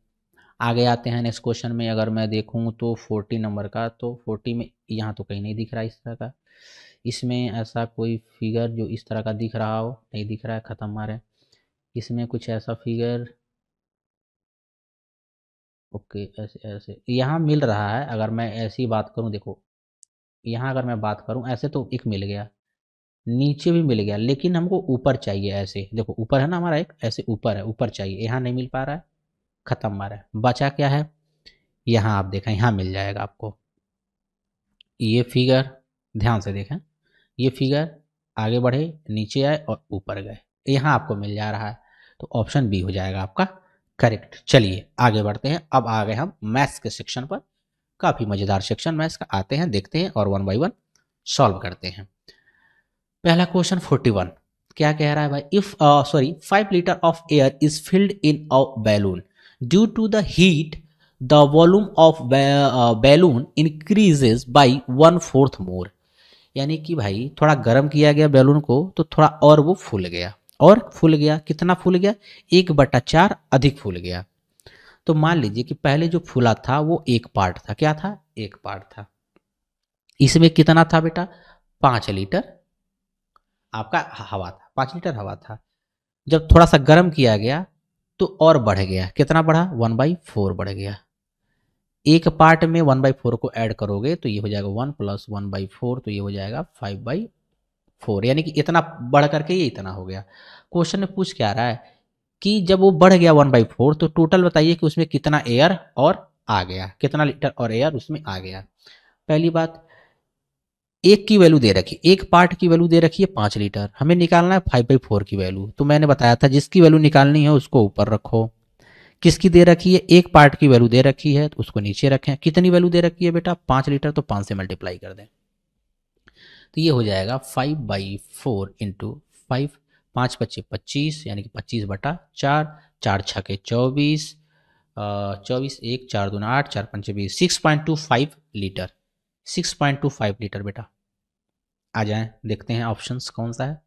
आगे आते हैं नेक्स्ट क्वेश्चन में। अगर मैं देखूं तो 40 नंबर का, तो 40 में यहाँ तो कहीं नहीं दिख रहा इस तरह का, इसमें ऐसा कोई फिगर जो इस तरह का दिख रहा हो, नहीं दिख रहा है। ख़त्म मारे। इसमें कुछ ऐसा फिगर, ओके, ऐसे ऐसे यहाँ मिल रहा है। अगर मैं ऐसी बात करूँ, देखो यहाँ अगर मैं बात करूँ ऐसे, तो एक मिल गया, नीचे भी मिल गया, लेकिन हमको ऊपर चाहिए। ऐसे देखो ऊपर है ना हमारा, एक ऐसे ऊपर है, ऊपर चाहिए, यहाँ नहीं मिल पा रहा है। ख़त्म मारा। बचा क्या है, यहाँ आप देखें, यहाँ मिल जाएगा आपको ये फिगर। ध्यान से देखें, ये फिगर, आगे बढ़े, नीचे आए और ऊपर गए, यहाँ आपको मिल जा रहा है। तो ऑप्शन बी हो जाएगा आपका करेक्ट। चलिए आगे बढ़ते हैं। अब आ गए हम मैथ्स के सेक्शन पर। काफ़ी मज़ेदार सेक्शन मैथ्स का, आते हैं देखते हैं और 1 बाय 1 सॉल्व करते हैं। पहला क्वेश्चन 41 क्या कह रहा है भाई, if 5 litre of air is filled in a balloon, due to the heat the volume of balloon increases by 1/4 more. यानी कि भाई थोड़ा गर्म किया गया बैलून को, तो थोड़ा और वो फूल गया, और फूल गया, कितना फूल गया, 1/4 अधिक फूल गया। तो मान लीजिए कि पहले जो फूला था वो एक पार्ट था, क्या था, एक पार्ट था। इसमें कितना था बेटा, 5 लीटर आपका हवा था, 5 लीटर हवा था। जब थोड़ा सा गर्म किया गया तो और बढ़ गया, कितना बढ़ा, 1/4 बढ़ गया। एक पार्ट में 1/4 को ऐड करोगे तो ये हो जाएगा 1 + 1/4, तो ये हो जाएगा 5/4, यानी कि इतना बढ़ करके ये इतना हो गया। क्वेश्चन में पूछ क्या रहा है कि जब वो बढ़ गया 1/4, तो टोटल बताइए कि उसमें कितना एयर और आ गया, कितना लीटर और एयर उसमें आ गया। पहली बात, एक की वैल्यू दे रखी, एक पार्ट की वैल्यू दे रखी है 5 लीटर, हमें निकालना है 5/4 की वैल्यू। तो मैंने बताया था जिसकी वैल्यू निकालनी है उसको ऊपर रखो। किसकी दे रखी है, एक पार्ट की वैल्यू दे रखी है तो उसको नीचे रखें। कितनी वैल्यू दे रखी है बेटा, 5 लीटर, तो 5 से मल्टीप्लाई कर दें, तो ये हो जाएगा 5/4 इंटू 5, 5 × 5 = 25, यानी कि 25/4, 4 × 6 = 24, 24, 1 4 2 8, 4 5 20, 6.25 लीटर, 6.25 लीटर बेटा। आ जाएं देखते हैं ऑप्शंस कौन सा है।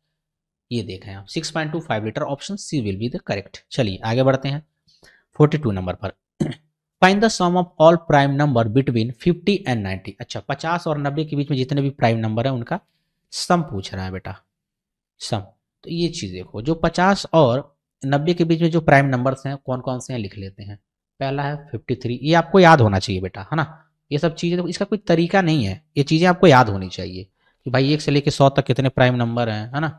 ये देखें आप, 6.25 litre, option C will be the correct. चलिए आगे बढ़ते हैं 42 नंबर पर। Find the sum of all prime number between 50 and 90। अच्छा, 50 और 90 के बीच में जितने भी प्राइम नंबर है उनका सम पूछ रहा है बेटा, सम। तो ये चीज देखो, जो 50 और 90 के बीच में जो प्राइम नंबर्स हैं कौन कौन से हैं, लिख लेते हैं। पहला है 53, ये आपको याद होना चाहिए बेटा, है ना। ये सब चीजें तो इसका कोई तरीका नहीं है, ये चीजें आपको याद होनी चाहिए कि भाई 1 से लेके 100 तक कितने प्राइम नंबर हैं, है ना।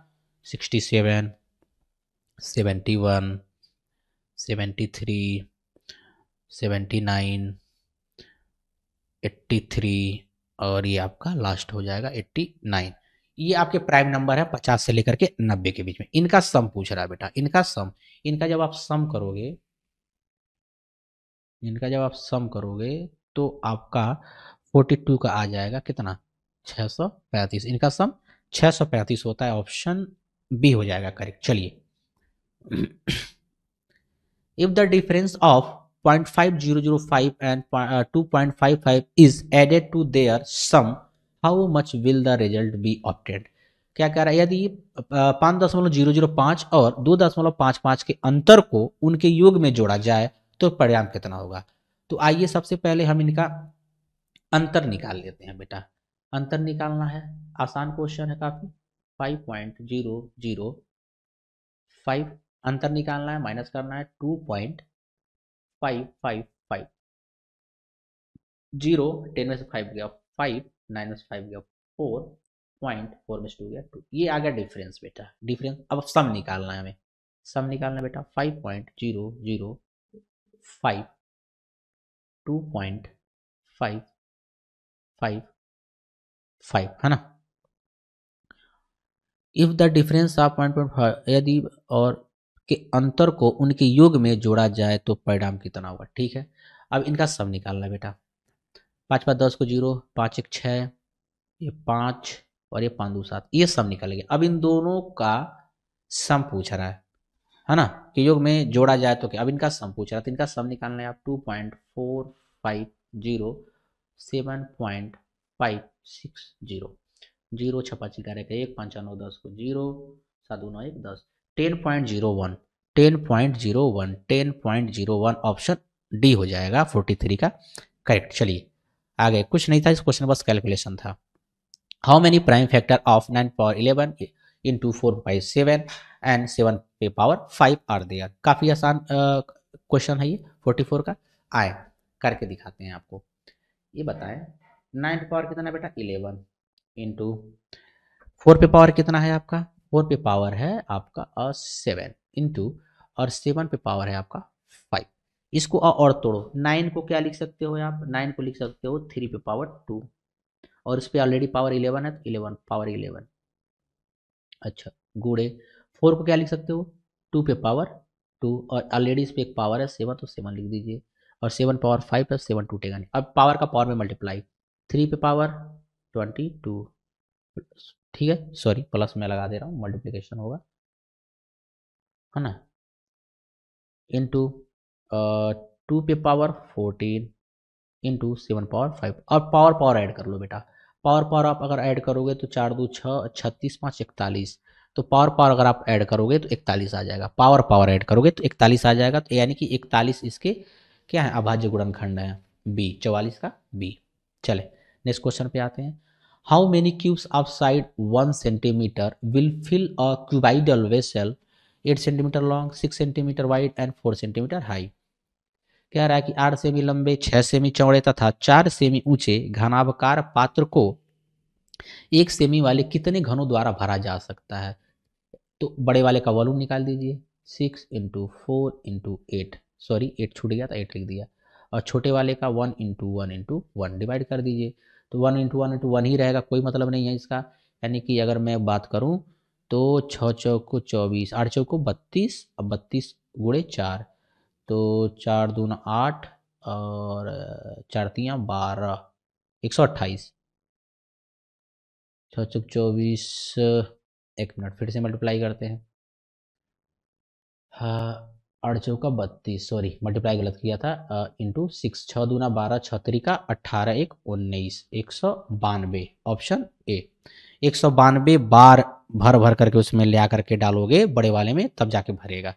67, 71, 73, 79, 83, और ये आपका लास्ट हो जाएगा 89। ये आपके प्राइम नंबर है 50 से लेकर के 90 के बीच में। इनका सम पूछ रहा है बेटा, इनका सम, इनका जब आप सम करोगे, इनका जब आप सम करोगे तो आपका 42 का आ जाएगा कितना, 635। इनका सम 635 होता है, ऑप्शन बी हो जाएगा करेक्ट। चलिए, if the difference of 0.5005 and 2.55 is added to their sum, how much will the result be obtained? क्या कह रहा है, यदि 5.005 और 2.55 के अंतर को उनके योग में जोड़ा जाए तो परिणाम कितना होगा। तो आइए सबसे पहले हम इनका अंतर निकाल लेते हैं बेटा। अंतर निकालना है, आसान क्वेश्चन है काफी। 5.005 अंतर निकालना है, माइनस करना है 2.555, 0 10 में से 5 गया 5, 9 में से 5 गया 4, 0.4 में से 2 गया 2। ये आ गया डिफरेंस बेटा, डिफरेंस। अब सम निकालना है हमें, सम निकालना है बेटा। 5.005 2.555 है ना। इफ द डिफरेंस ऑफ 1.5, यदि और के अंतर को उनके योग में जोड़ा जाए तो परिणाम कितना होगा। ठीक है, अब इनका सम निकालना है बेटा। 5 5 10 को 0, 5 1 6, ये 5 और ये 5 2 7, ये सम निकलेगा। अब इन दोनों का सम पूछ रहा है ना, कि योग में जोड़ा जाए तो क्या। अब इनका सम पूछ रहा है, तो इनका सम निकालना है आप। 2.450 7.560, 0 6 5 11 का 1, 5 9 10 को 0, 7 2 9 1 10, 10.01 10.01 10.01 ऑप्शन डी हो जाएगा 43 का करेक्ट। चलिए आगे, कुछ नहीं था इस क्वेश्चन, बस कैलकुलेशन था। How many prime factor of 9 power 11 into 4/7 and 7 पे पावर 5 आर देयर। काफी आसान क्वेश्चन है ये 44 का। आए करके दिखाते हैं आपको। ये बताएं 9 पे पावर कितना है बेटा 11 इंटू 4 पे पावर कितना है आपका, 4 पे पावर है आपका 7 इंटू और 7 पे पावर है आपका 5। इसको और तोड़ो, 9 को क्या लिख सकते हो आप, 9 को लिख सकते हो 3 पे पावर 2 और इस पे ऑलरेडी पावर 11 है तो 11 पावर 11। अच्छा, गुड़े 4 को क्या लिख सकते हो 2 पे पावर 2 और ऑलरेडी इस पे एक पावर है 7 तो 7 लिख दीजिए और 7 पावर 5 प्लस 7 टूटेगा नहीं। अब पावर का पावर में मल्टीप्लाई, 3 पे पावर 22, ठीक है सॉरी प्लस में लगा दे रहा हूँ, मल्टीप्लिकेशन होगा है ना, इंटू 2 पे पावर 14 इंटू 7 पावर 5। और पावर पावर ऐड कर लो बेटा। पावर पावर आप अगर ऐड करोगे तो 4 2 6, 36 5 41, तो पावर पावर अगर आप ऐड करोगे तो 41 आ जाएगा। पावर पावर ऐड करोगे तो 41 आ जाएगा, तो यानी कि 41 इसके क्या है, अभाज्य गुणनखंड है बी, 44 का बी। चले नेक्स्ट क्वेश्चन पे आते हैं। How many cubes of side 1 centimetre will fill a cuboidal vessel 8 centimetre long, 6 centimetre wide and 4 centimetre high. कह रहा है कि 8 सेमी लंबे, 6 सेमी चौड़े तथा 4 सेमी ऊंचे घनाभकार पात्र को 1 सेमी वाले कितने घनों द्वारा भरा जा सकता है। तो बड़े वाले का वॉल्यूम निकाल दीजिए, 6 इंटू 4 इंटू 8, सॉरी 8 छूट गया था 8 लिख दिया, और छोटे वाले का 1 इंटू 1 इंटू 1 डिवाइड कर दीजिए। तो 1 इंटू 1 इंटू 1 ही रहेगा, कोई मतलब नहीं है इसका। यानी कि अगर मैं बात करूं तो 6 चौको 24, 8 चौको 32, अब 32 गुणे 4, तो 4 दूना 8 और 4 तियाँ 12, 128, 6 चौक 24, एक मिनट फिर से मल्टीप्लाई करते हैं। हाँ 8 चौका 32, सॉरी मल्टीप्लाई गलत किया था, इंटू 6, 6 दूना 12, 6 तरीका 18 1 19, 192 ऑप्शन ए। 192 बार भर भर करके उसमें ले आकर के डालोगे बड़े वाले में, तब जाके भरेगा।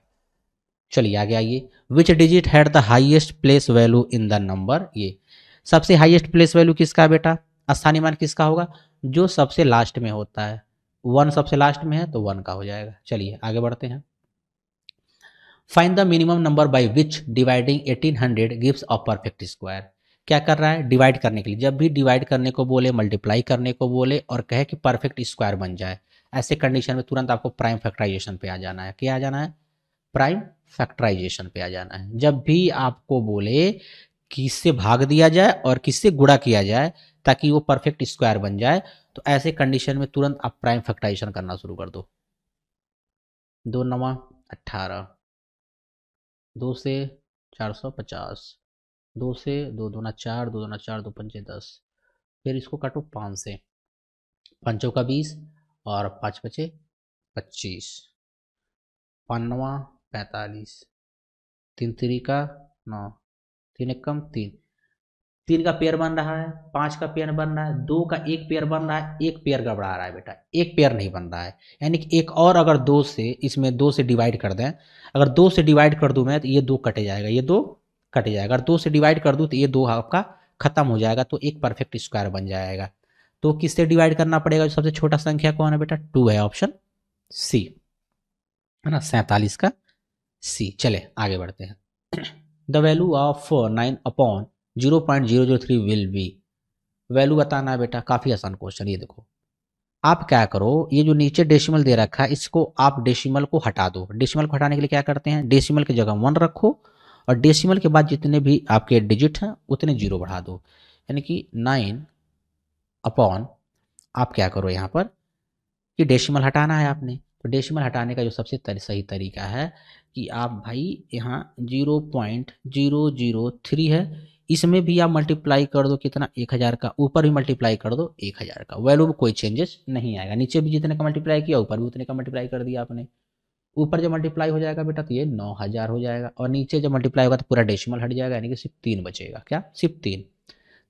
चलिए आगे आइए। Which digit had the highest place value in the number. ये सबसे हाईएस्ट प्लेस वैल्यू किसका बेटा, स्थानीय मान किसका होगा, जो सबसे लास्ट में होता है। 1 सबसे लास्ट में है तो 1 का हो जाएगा। चलिए आगे बढ़ते हैं। Find the minimum number by which dividing 1800 gives a perfect square. क्या कर रहा है, डिवाइड करने के लिए। जब भी डिवाइड करने को बोले, मल्टीप्लाई करने को बोले और कहे कि परफेक्ट स्क्वायर बन जाए, ऐसे कंडीशन में तुरंत आपको प्राइम फैक्टराइजेशन पे आ जाना है। क्या आ जाना है, प्राइम फैक्टराइजेशन पे आ जाना है। जब भी आपको बोले किससे भाग दिया जाए और किससे गुणा किया जाए ताकि वो परफेक्ट स्क्वायर बन जाए, तो ऐसे कंडीशन में तुरंत आप प्राइम फैक्टराइजेशन करना शुरू कर दो। 2 9 18, 2 से 450, 2 से 2 दूना 4, 2 दूना 4, 2 पंचे 10, फिर इसको काटो 5 से, पंचों का 20 और 5 बचे 25, 5 9 45, 3 3 का 9, 3 1 कम 3, 3 का पेयर बन रहा है, 5 का पेयर बन रहा है, 2 का एक पेयर बन रहा है, एक पेयर गड़बड़ा रहा है बेटा, एक पेयर नहीं बन रहा है। यानी कि एक और अगर 2 से, इसमें 2 से डिवाइड कर दें, अगर 2 से डिवाइड कर दूं मैं तो ये 2 कटे जाएगा, ये 2 कटे जाएगा। अगर 2 से डिवाइड कर दूं तो ये 2 आपका खत्म हो जाएगा, तो एक परफेक्ट स्क्वायर बन जाएगा। तो किससे डिवाइड करना पड़ेगा? जो सबसे छोटा संख्या कौन है बेटा? 2 है, ऑप्शन सी है ना, 47 का सी। चले आगे बढ़ते हैं। The value of 9 upon 0.003 will be. Value बताना है बेटा, काफ़ी आसान क्वेश्चन। ये देखो, आप क्या करो, ये जो नीचे डेसिमल दे रखा है इसको आप डेसिमल को हटा दो। डेसिमल को हटाने के लिए क्या करते हैं, डेसिमल की जगह 1 रखो और डेसिमल के बाद जितने भी आपके डिजिट हैं उतने 0 बढ़ा दो। यानी कि 9 अपॉन, आप क्या करो यहाँ पर कि डेसिमल हटाना है आपने, तो डेसिमल हटाने का जो सबसे सही तरीका है कि आप भाई यहाँ 0.003 है, इसमें भी आप मल्टीप्लाई कर दो कितना, 1000 का, ऊपर भी मल्टीप्लाई कर दो 1000 का, वैल्यू में कोई चेंजेस नहीं आएगा। नीचे भी जितने का मल्टीप्लाई किया ऊपर भी उतने का मल्टीप्लाई कर दिया आपने। ऊपर जब मल्टीप्लाई हो जाएगा बेटा तो ये 9000 हो जाएगा, और नीचे जब मल्टीप्लाई होगा तो पूरा डेसिमल हट जाएगा, यानी कि सिर्फ 3 बचेगा। क्या? सिर्फ 3,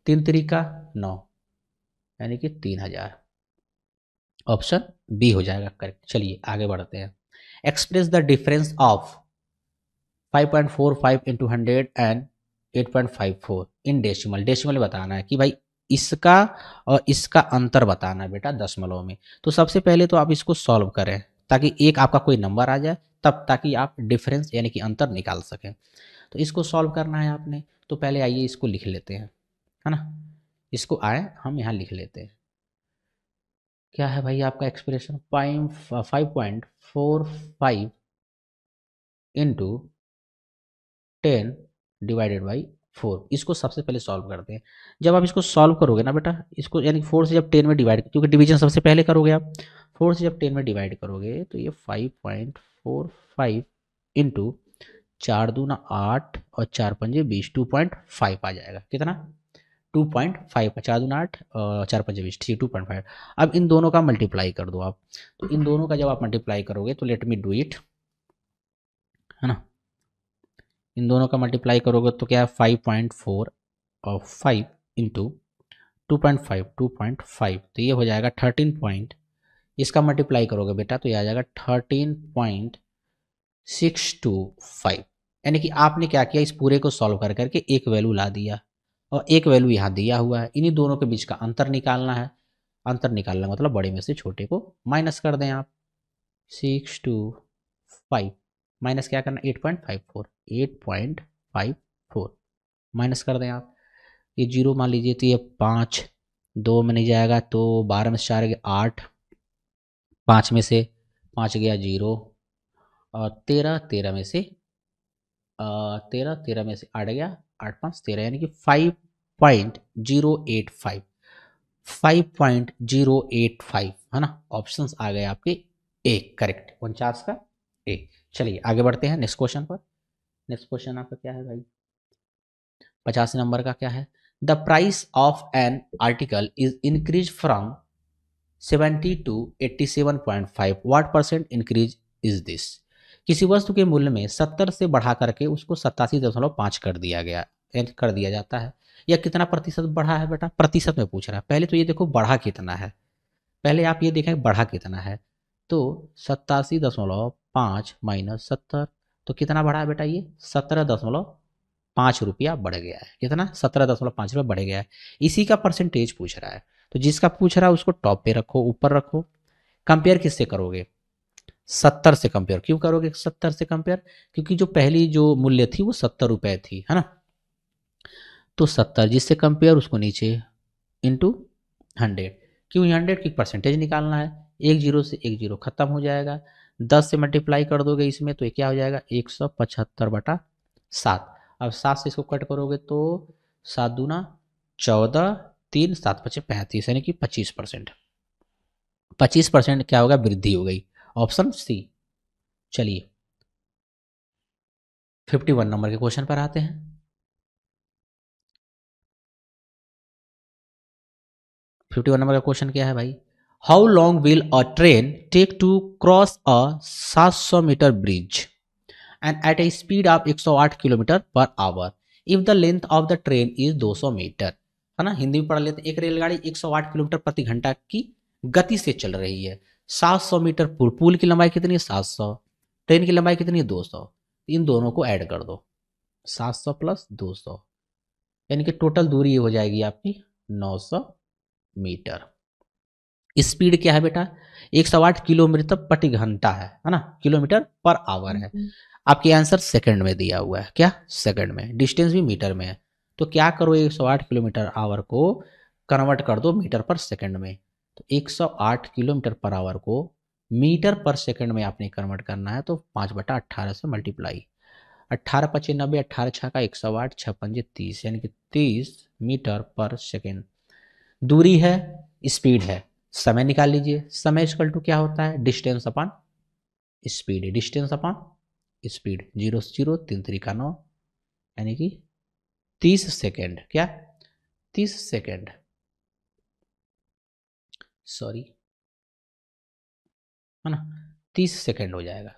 3 3 का 9, यानी कि 3000, ऑप्शन बी हो जाएगा करेक्ट। चलिए आगे बढ़ते हैं। Express the difference of 5.45 into 100 and 8.54 in decimal. Decimal बताना है कि भाई इसका और इसका अंतर बताना है बेटा दशमलव में। तो सबसे पहले तो आप इसको सॉल्व करें ताकि एक आपका कोई नंबर आ जाए, तब ताकि आप डिफरेंस यानी कि अंतर निकाल सकें। तो इसको सॉल्व करना है आपने, तो पहले आइए इसको लिख लेते हैं, है ना। इसको आए हम यहाँ लिख लेते हैं। क्या है भाई आपका एक्सप्रेशन? 5.45 into 10 divided by 4। इसको सबसे पहले सॉल्व करते हैं। जब आप इसको सॉल्व करोगे ना बेटा, इसको यानी 4 से जब 10 में डिवाइड, क्योंकि डिवीजन सबसे पहले करोगे आप, 4 से जब 10 में डिवाइड करोगे तो ये 5.45 इंटू 4 दूना 8 और 4 पंजे 20, 2.5 आ जाएगा। कितना? 2.5, 4 दूना 8 और 4 पंजे 20, ठीक, 2.5। अब इन दोनों का मल्टीप्लाई कर दो आप। तो इन दोनों का जब आप मल्टीप्लाई करोगे तो लेट मी डू इट, है ना। इन दोनों का मल्टीप्लाई करोगे तो क्या है, 5.4 और 5 इंटू 2.5, तो ये हो जाएगा 13 पॉइंट, इसका मल्टीप्लाई करोगे बेटा तो ये आ जाएगा 13.625। यानी कि आपने क्या किया, इस पूरे को सॉल्व कर करके एक वैल्यू ला दिया और एक वैल्यू यहाँ दिया हुआ है, इन्हीं दोनों के बीच का अंतर निकालना है। अंतर निकालना मतलब बड़े में से छोटे को माइनस कर दें आप। 625 माइनस क्या करना, 8.54, 8.54 माइनस कर दें आप। ये 0 मान लीजिए तो ये 5, 2 में नहीं जाएगा तो 12 में से 4 गया 8, 5 में से 5 गया 0 और 13, 13 में से 13 में से 8 गया 8 5 13, यानी कि 5.085, 5.085 है ना। ऑप्शंस आ गए आपके ए करेक्ट, 49 का ए। चलिए आगे बढ़ते हैं नेक्स्ट क्वेश्चन पर। नेक्स्ट क्वेश्चन आपका क्या है भाई? 50 नंबर का क्या है? The price of an article is increase from 70 to 87.5, what percent increase is this? किसी वस्तु के मूल्य में 70 से बढ़ा करके उसको 87.5 कर दिया गया, कर दिया जाता है। यह कितना प्रतिशत बढ़ा है बेटा? प्रतिशत में पूछ रहा है। पहले तो ये देखो बढ़ा कितना है, पहले आप ये देखें बढ़ा कितना है। तो 87.5 माइनस 70, तो कितना बढ़ा है बेटा? ये 17.5 रुपया बढ़ गया है। कितना? 17.5 रुपया बढ़ गया है। इसी का परसेंटेज पूछ रहा है, तो जिसका पूछ रहा है उसको टॉप पे रखो, ऊपर रखो। कंपेयर किससे करोगे? 70 से कंपेयर क्यों करोगे? 70 से कंपेयर क्योंकि जो पहली जो मूल्य थी वो 70 रुपए थी, है ना। तो 70 जिससे कंपेयर उसको नीचे इंटू 100, क्यों 100 की परसेंटेज निकालना है। एक जीरो से एक जीरो खत्म हो जाएगा, 10 से मल्टीप्लाई कर दोगे इसमें तो ये क्या हो जाएगा, 175/7। अब 7 से इसको कट करोगे तो 7 दूना 14, 3 7 5 35, यानी कि 25%। 25% क्या होगा, वृद्धि हो गई, ऑप्शन सी। चलिए 51 नंबर के क्वेश्चन पर आते हैं। 51 नंबर का क्वेश्चन क्या है भाई, how long will a train take to cross a 700 metre bridge and at a speed of 108 kilometre per hour if the length of the train is 200 metre, है ना, हिंदी में पढ़ लेते हैं। एक रेलगाड़ी 108 किलोमीटर प्रति घंटा की गति से चल रही है, 700 मीटर पुल की लंबाई कितनी है 700, ट्रेन की लंबाई कितनी है 200, इन दोनों को ऐड कर दो, 700 प्लस 200, यानी कि टोटल दूरी ये हो जाएगी आपकी 900 मीटर। स्पीड क्या है बेटा, 108 किलोमीटर प्रति घंटा है ना, किलोमीटर पर आवर है। आपके आंसर सेकंड में दिया हुआ है, क्या सेकंड में, डिस्टेंस भी मीटर में है, तो क्या करो 108 किलोमीटर आवर को कन्वर्ट कर दो मीटर पर सेकंड में, तो 108 किलोमीटर पर आवर को मीटर पर सेकंड में आपने कन्वर्ट करना है, तो 5/18 से मल्टीप्लाई, 18 पच्चीस 90, 18 छः का 108, 6 पंजे 30, यानी कि 30 मीटर पर सेकेंड दूरी है, स्पीड है। समय निकाल लीजिए, समय इक्वल टू क्या होता है, distance upon speed, distance upon speed, 0 से 0 3 3 9, यानी कि 30 सेकेंड, क्या 30 सेकेंड, सॉरी, है ना, 30 सेकेंड हो जाएगा,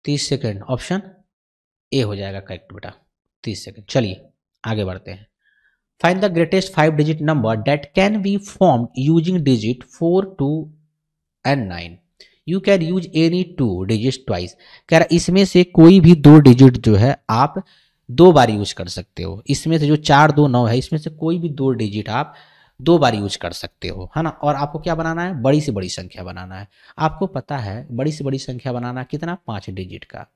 30 सेकेंड, ऑप्शन ए हो जाएगा करेक्ट बेटा, 30 सेकेंड। चलिए आगे बढ़ते हैं। Find the greatest 5 digit number that can be formed using digit 4, 2 and 9। You can use any 2 digit twice, कह रहा इसमें से कोई भी 2 डिजिट जो है आप 2 बार यूज कर सकते हो, इसमें से जो 4 2 9 है इसमें से कोई भी 2 डिजिट आप 2 बार यूज कर सकते हो, है ना। और आपको क्या बनाना है, बड़ी से बड़ी संख्या बनाना है। आपको पता है बड़ी से बड़ी संख्या बनाना कितना, 5 डिजिट का।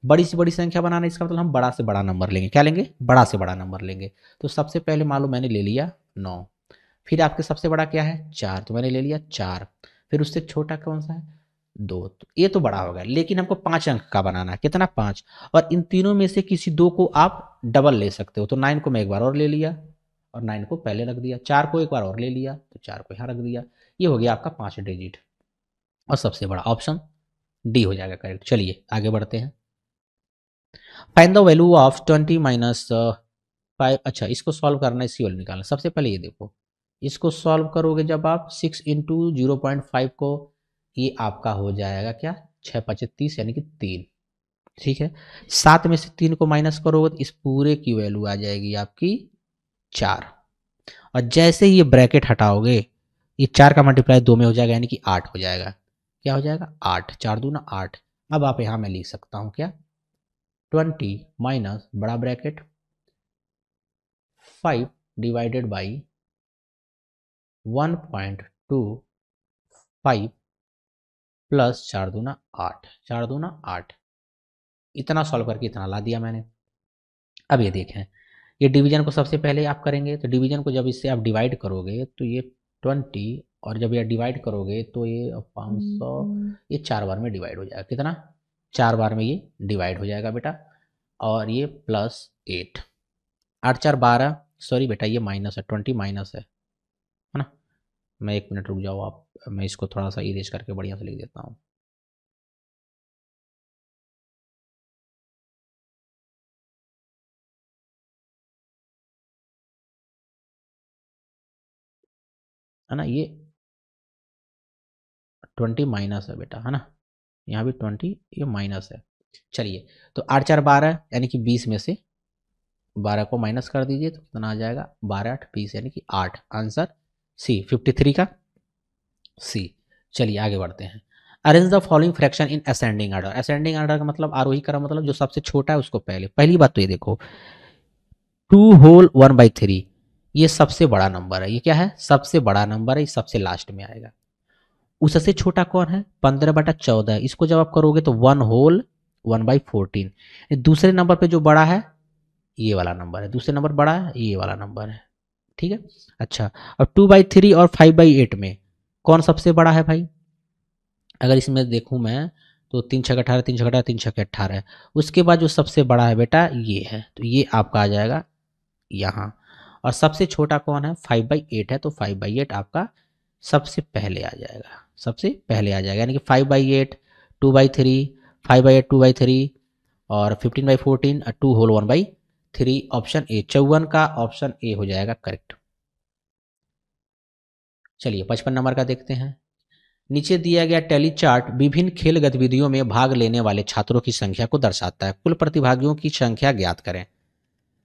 बड़ी से बड़ी संख्या बनाना इसका मतलब हम बड़ा से बड़ा नंबर लेंगे, क्या लेंगे, बड़ा से बड़ा नंबर लेंगे। तो सबसे पहले मान लो मैंने ले लिया 9, फिर आपके सबसे बड़ा क्या है 4, तो मैंने ले लिया 4, फिर उससे छोटा कौन सा है 2, तो ये तो बड़ा होगा, लेकिन हमको 5 अंक का बनाना है, कितना 5, और इन तीनों में से किसी 2 को आप डबल ले सकते हो। तो 9 को मैं एक बार और ले लिया और 9 को पहले रख दिया, 4 को एक बार और ले लिया तो 4 को यहाँ रख दिया, ये हो गया आपका 5 डिजिट, और सबसे बड़ा ऑप्शन डी हो जाएगा करेक्ट। चलिए आगे बढ़ते हैं। Find the value of 20 minus 5, अच्छा इसको सॉल्व करना है, इसी वैल्यू निकालना। सबसे पहले ये देखो, इसको सॉल्व करोगे जब आप 6 इंटू 0.5 को, ये आपका हो जाएगा क्या 6 5 30, यानी कि 3, ठीक है। 7 में से 3 को माइनस करोगे तो इस पूरे की वैल्यू आ जाएगी आपकी 4, और जैसे ही ये ब्रैकेट हटाओगे ये 4 का मल्टीप्लाई 2 में हो जाएगा, यानी कि 8 हो जाएगा, क्या हो जाएगा 8, 4 दूना 8। अब आप यहाँ मैं लिख सकता हूँ क्या 20 माइनस बड़ा ब्रैकेट 5 डिवाइडेड बाई 1.25 प्लस 4 दूना 8, 4 दूना 8, इतना सॉल्व करके इतना ला दिया मैंने। अब ये देखें, ये डिवीजन को सबसे पहले आप करेंगे, तो डिवीजन को जब इससे आप डिवाइड करोगे तो ये 20, और जब ये डिवाइड करोगे तो ये 500, ये 4 बार में डिवाइड हो जाएगा, कितना 4 बार में ये डिवाइड हो जाएगा बेटा, और ये प्लस 8, 8 4 12, सॉरी बेटा ये माइनस है, 20 माइनस है ना। मैं 1 मिनट रुक जाओ आप, मैं इसको थोड़ा सा इरेज करके बढ़िया से लिख देता हूँ। है ना, ये 20 माइनस है बेटा, है ना, यहाँ भी 20 ये माइनस है। चलिए तो 8 4 12, यानी कि 20 में से 12 को माइनस कर दीजिए तो कितना आ जाएगा 12 8 20, यानी कि 8, आंसर सी 53 का सी। चलिए आगे बढ़ते हैं। Arrange the following fraction in ascending order. Ascending order का मतलब आरोही क्रम, मतलब जो सबसे छोटा है उसको पहले। पहली बात तो ये देखो 2/1/3 ये सबसे बड़ा नंबर है, ये क्या है सबसे बड़ा नंबर है, ये सबसे लास्ट में आएगा। उससे छोटा कौन है 15/14, इसको जब आप करोगे तो 1/14। दूसरे नंबर पे जो बड़ा है ये वाला नंबर है, दूसरे नंबर बड़ा है ये वाला नंबर है, ठीक है। अच्छा अब 2/3 और 5/8 में कौन सबसे बड़ा है भाई, अगर इसमें देखूं मैं तो 3 6 18, 3 6 18, 3 6 18 है। उसके बाद जो सबसे बड़ा है बेटा ये है, तो ये आपका आ जाएगा यहाँ। और सबसे छोटा कौन है, 5/8 है, तो 5/8 आपका सबसे पहले आ जाएगा, सबसे पहले आ जाएगा, यानी कि 5/8, 2/3, 5/8 2/3 और 15/14 और 2 होल 1/3, ऑप्शन ए 54 का ऑप्शन ए हो जाएगा करेक्ट। चलिए 55 नंबर का देखते हैं। नीचे दिया गया टैली चार्ट विभिन्न खेल गतिविधियों में भाग लेने वाले छात्रों की संख्या को दर्शाता है, कुल प्रतिभागियों की संख्या ज्ञात करें।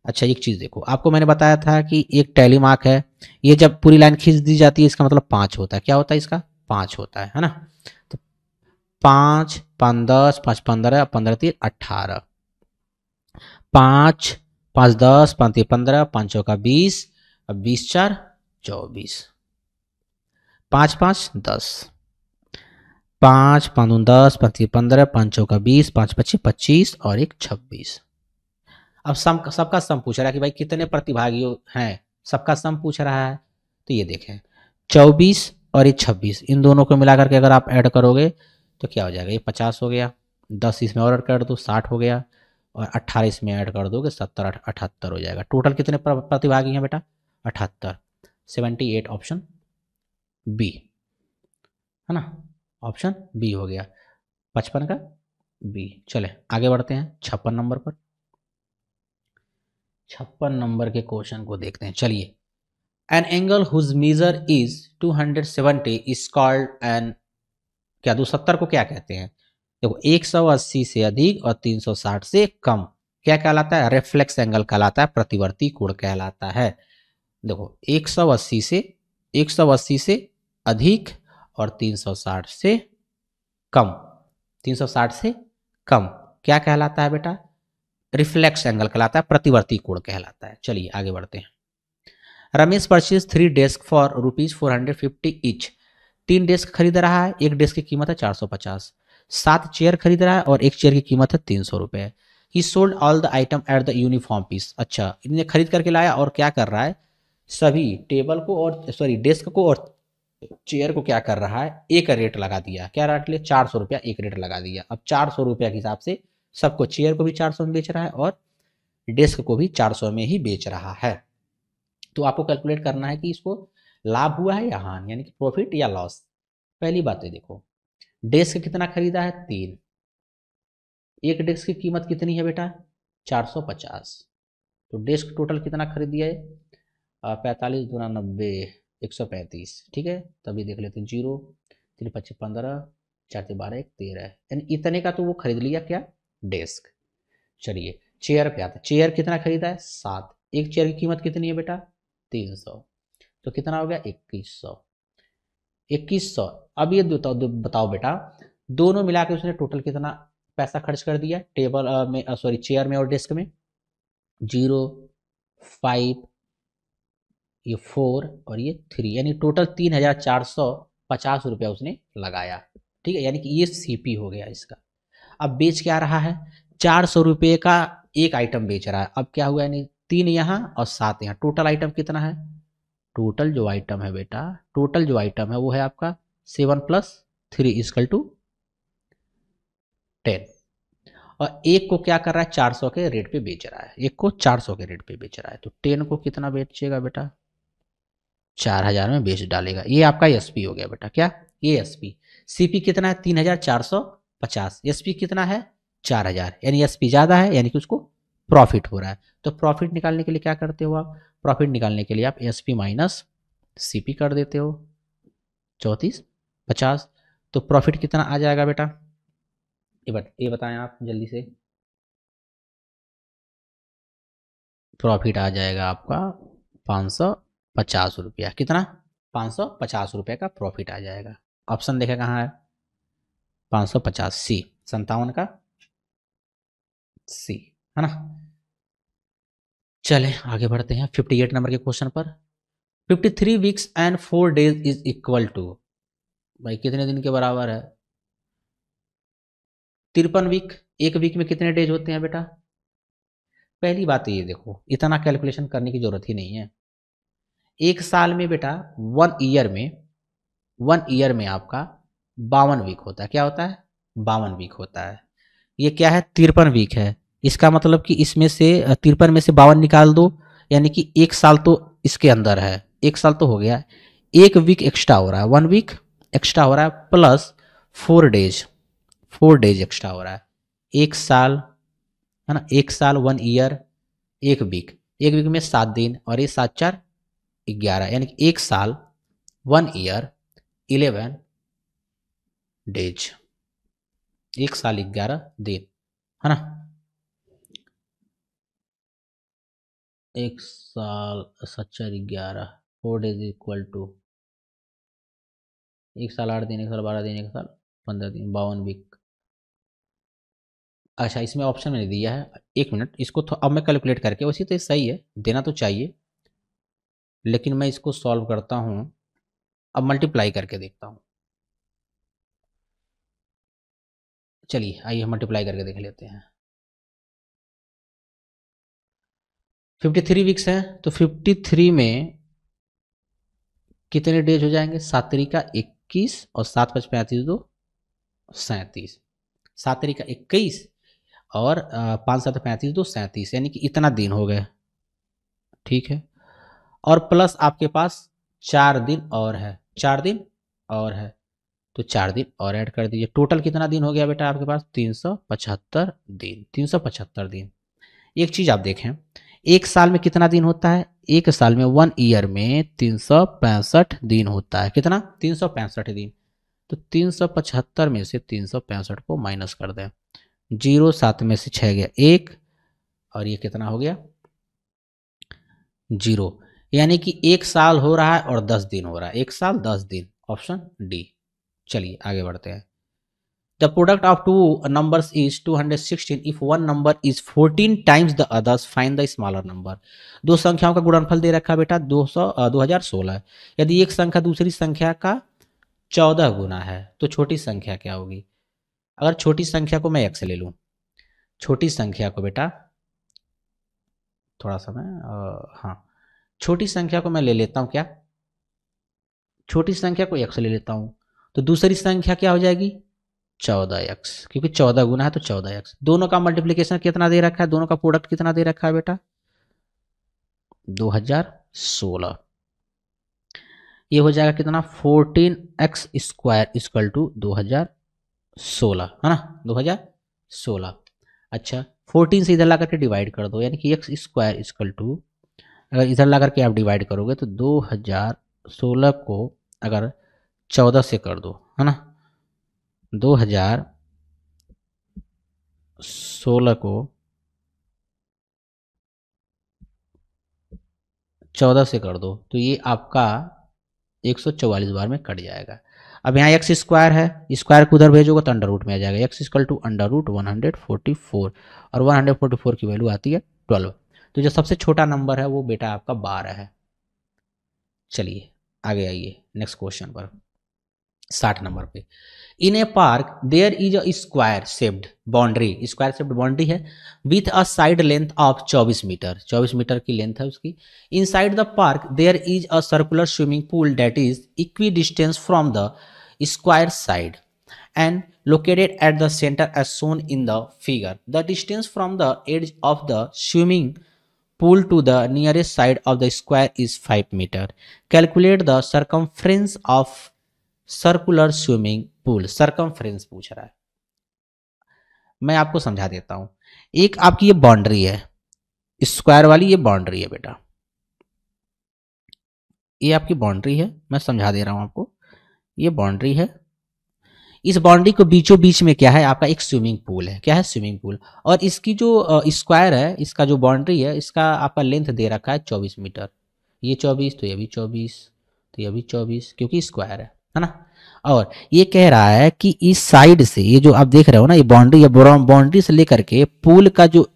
अच्छा एक चीज देखो, आपको मैंने बताया था कि एक टैली मार्क है, ये जब पूरी लाइन खींच दी जाती है इसका मतलब 5 होता है, क्या होता है इसका 5 होता है ना। तो 5 5 10 5 15 15 3 18, 5 5 10 5 3 15 5 चौका 20 और 20 4 24, 5 5 10, 5 5 दूनी 10 5 3 15 5 चौका 20 5 25 25 और एक 26। अब सबका सम पूछ रहा है कि भाई कितने प्रतिभागी हैं, सबका सम पूछ रहा है। तो ये देखें 24 और ये 26, इन दोनों को मिलाकर के अगर आप ऐड करोगे तो क्या हो जाएगा, ये 50 हो गया, 10 इसमें और ऐड कर दो 60 हो गया, और 18 इसमें ऐड कर दोगे 70 78 हो जाएगा। टोटल कितने प्रतिभागी हैं बेटा, 78, 78 ऑप्शन बी है ना, ऑप्शन बी हो गया 55 का बी। चले आगे बढ़ते हैं 56 नंबर पर। 56 नंबर के क्वेश्चन को देखते हैं। चलिए, an angle whose measure is 270 is called an, क्या 270 को क्या कहते हैं, देखो 180 से अधिक और 360 से कम क्या कहलाता है, रिफ्लेक्स एंगल कहलाता है, प्रतिवर्ती कोण कहलाता है। देखो 180 से अधिक और 360 से कम, 360 से कम क्या कहलाता है बेटा, रिफ्लेक्स एंगल कहलाता है, प्रतिवर्ती कोण कहलाता है। चलिए आगे बढ़ते हैं। Ramesh purchase 3 desk for ₹450 each, 3 desk खरीद रहा है, एक डेस्क की कीमत है 450, 7 चेयर खरीद रहा है और एक चेयर की कीमत है 300 रुपए। He sold all the item at the uniform piece, अच्छा इन्हें खरीद करके लाया और क्या कर रहा है, सभी टेबल को और डेस्क को और चेयर को क्या कर रहा है, एक रेट लगा दिया, क्या रेट लिया 400 रुपया एक रेट लगा दिया। अब 400 रुपया के हिसाब से सबको, चेयर को भी 400 में बेच रहा है और डेस्क को भी 400 में ही बेच रहा है। तो आपको कैलकुलेट करना है कि इसको लाभ हुआ है या हानि, यानी कि प्रॉफिट या लॉस। पहली बात है देखो, डेस्क कितना खरीदा है 3, एक डेस्क की कीमत कितनी है बेटा 450, तो डेस्क टोटल कितना खरीद दिया है 45 दूना 90 135, ठीक है। तभी देख लेते हैं 0 3 5 15 4 12 1 13, यानी इतने का तो वो खरीद लिया क्या डेस्क। चलिए चेयर पे आता है, चेयर कितना खरीदा है 7, एक चेयर की कीमत कितनी है बेटा 300, तो कितना हो गया 2100, 2100। अब ये बताओ बेटा, दोनों मिला के उसने टोटल कितना पैसा खर्च कर दिया टेबल में, सॉरी चेयर में और डेस्क में, 0 5 ये 4 और ये 3, यानी टोटल 3450 रुपया उसने लगाया, ठीक है, यानी कि ये सीपी हो गया इसका। अब बेच क्या रहा है 400 रुपये का एक आइटम बेच रहा है। अब क्या हुआ, यानी 3 यहाँ और 7 यहाँ, टोटल आइटम कितना है, टोटल जो आइटम है बेटा, टोटल जो आइटम है वो है आपका 7 + 3 = 10, और एक को क्या कर रहा है 400 के रेट पे बेच रहा है, एक को 400 के रेट पे बेच रहा है, तो 10 को कितना बेचेगा बेटा 4000 में बेच डालेगा। ये आपका एसपी हो गया बेटा, क्या ये एसपी। सीपी कितना है 3450, एसपी कितना है 4000, यानी एसपी ज्यादा है, यानी कि उसको प्रॉफिट हो रहा है। तो प्रॉफिट निकालने के लिए क्या करते हो आप, प्रॉफिट निकालने के लिए आप एसपी माइनस सीपी कर देते हो 3450, तो प्रॉफिट कितना आ जाएगा बेटा, ये बताएं आप जल्दी से। प्रॉफिट आ जाएगा आपका 550 रुपया, कितना 550 रुपये का प्रॉफिट आ जाएगा। ऑप्शन देखे कहाँ है 550 सी, 57 का सी है ना। चले आगे बढ़ते हैं 58 नंबर के क्वेश्चन पर। 53 weeks and 4 days is equal to, भाई कितने दिन के बराबर है 53 वीक, एक वीक में कितने डेज होते हैं बेटा। पहली बात ये देखो, इतना कैलकुलेशन करने की जरूरत ही नहीं है। एक साल में बेटा 1 ईयर में आपका 52 वीक होता है, क्या होता है 52 वीक होता है। ये क्या है 53 वीक है, इसका मतलब कि इसमें से 53 में से 52 निकाल दो, यानी कि 1 साल तो इसके अंदर है, 1 साल तो हो गया, 1 वीक एक्स्ट्रा हो रहा है, 1 वीक एक्स्ट्रा हो रहा है प्लस 4 डेज, 4 डेज एक्स्ट्रा हो रहा है। 1 साल है ना, 1 साल 1 ईयर 1 वीक, 1 वीक में 7 दिन और ये 7 4 11, यानी कि 1 साल 1 ईयर 11 डेज, 1 साल 11 दिन, है ना। 1 साल 7 4 11, 4 डेज इक्वल टू 1 साल 8 दिन, 1 साल 12 दिन, 1 साल 15 दिन, 52 वीक। अच्छा, इसमें ऑप्शन मैंने दिया है, 1 मिनट इसको अब मैं कैलकुलेट करके, वैसे तो सही है, देना तो चाहिए, लेकिन मैं इसको सॉल्व करता हूँ, अब मल्टीप्लाई करके देखता हूँ। चलिए आइए मल्टीप्लाई करके देख लेते हैं। 53 वीक्स हैं, तो 53 में कितने डेज हो जाएंगे, 7 तरीका 21 और 7 5 35 2 37, 7 तरीका 21 और 5 7 35 2 37, यानी कि इतना दिन हो गए, ठीक है। और प्लस आपके पास 4 दिन और है, 4 दिन और है, तो 4 दिन और ऐड कर दीजिए। टोटल कितना दिन हो गया बेटा आपके पास, 375 दिन, 375 दिन। एक चीज आप देखें, 1 साल में कितना दिन होता है, 1 साल में 1 ईयर में 365 दिन होता है, कितना 365 दिन। तो 375 में से 365 को माइनस कर दें, 0 7 में से 6 गया 1, और ये कितना हो गया 0, यानी कि 1 साल हो रहा है और 10 दिन हो रहा है, 1 साल 10 दिन, ऑप्शन डी। चलिए आगे बढ़ते हैं। The product of two numbers is 216 if one number is 14 times the others, find the smaller number। दो संख्याओं का गुणनफल दे रखा है बेटा 2016। यदि एक संख्या दूसरी संख्या का 14 गुना है तो छोटी संख्या क्या होगी। अगर छोटी संख्या को मैं x ले लूं, छोटी संख्या को बेटा थोड़ा सा मैं हाँ, छोटी संख्या को मैं ले लेता हूं, क्या छोटी संख्या को x ले लेता हूं, तो दूसरी संख्या क्या हो जाएगी 14x, क्योंकि 14 गुना है तो 14x। दोनों का मल्टीप्लीकेशन कितना दे रखा है, दोनों का प्रोडक्ट कितना दे रखा है बेटा 2016। ये हो जाएगा कितना 14x स्क्वायर इक्वल टू 2016, है ना 2016। अच्छा 14 से इधर ला करके डिवाइड कर दो, यानी कि x स्क्वायर इक्वल टू, अगर इधर ला करके आप डिवाइड करोगे तो 2016 को अगर 14 से कर दो, है ना 2016 को 14 से कर दो तो ये आपका 144 बार में कट जाएगा। अब यहाँ एक्स स्क्वायर है, स्क्वायर को उधर भेजोगे तो अंडर रूट में आ जाएगा, x equal to under root 144, और 144 की वैल्यू आती है 12। तो जो सबसे छोटा नंबर है वो बेटा आपका 12 है। चलिए आगे आइए नेक्स्ट क्वेश्चन पर, 60 नंबर पे। In a park there is a square shaped boundary, square shaped boundary है with a side length of 24 metre, 24 metre की लेंथ है उसकी। Inside the park there is a circular swimming pool that is equidistant from the square side and located at the center as shown in the figure. The distance from the edge of the swimming pool to the nearest side of the square is 5 meter. Calculate the circumference of circular swimming pool. Circumference पूछ रहा है, मैं आपको समझा देता हूं। एक आपकी ये बाउंड्री है, स्क्वायर वाली ये बाउंड्री है बेटा, ये आपकी बाउंड्री है, मैं समझा दे रहा हूं आपको। ये बाउंड्री है, इस बाउंड्री को बीचों बीच में क्या है आपका एक स्विमिंग पूल है, क्या है स्विमिंग पूल। और इसकी जो स्क्वायर है, इसका जो बाउंड्री है, इसका आपका लेंथ दे रखा है 24 मीटर। ये 24 तो ये भी 24 तो ये भी 24, क्योंकि स्क्वायर है ना। और ये कह रहा है कि इस साइड से, ये जो आप देख रहे हो ना, ये बाउंड्री है, बाउंड्री से लेकर के पूल का जो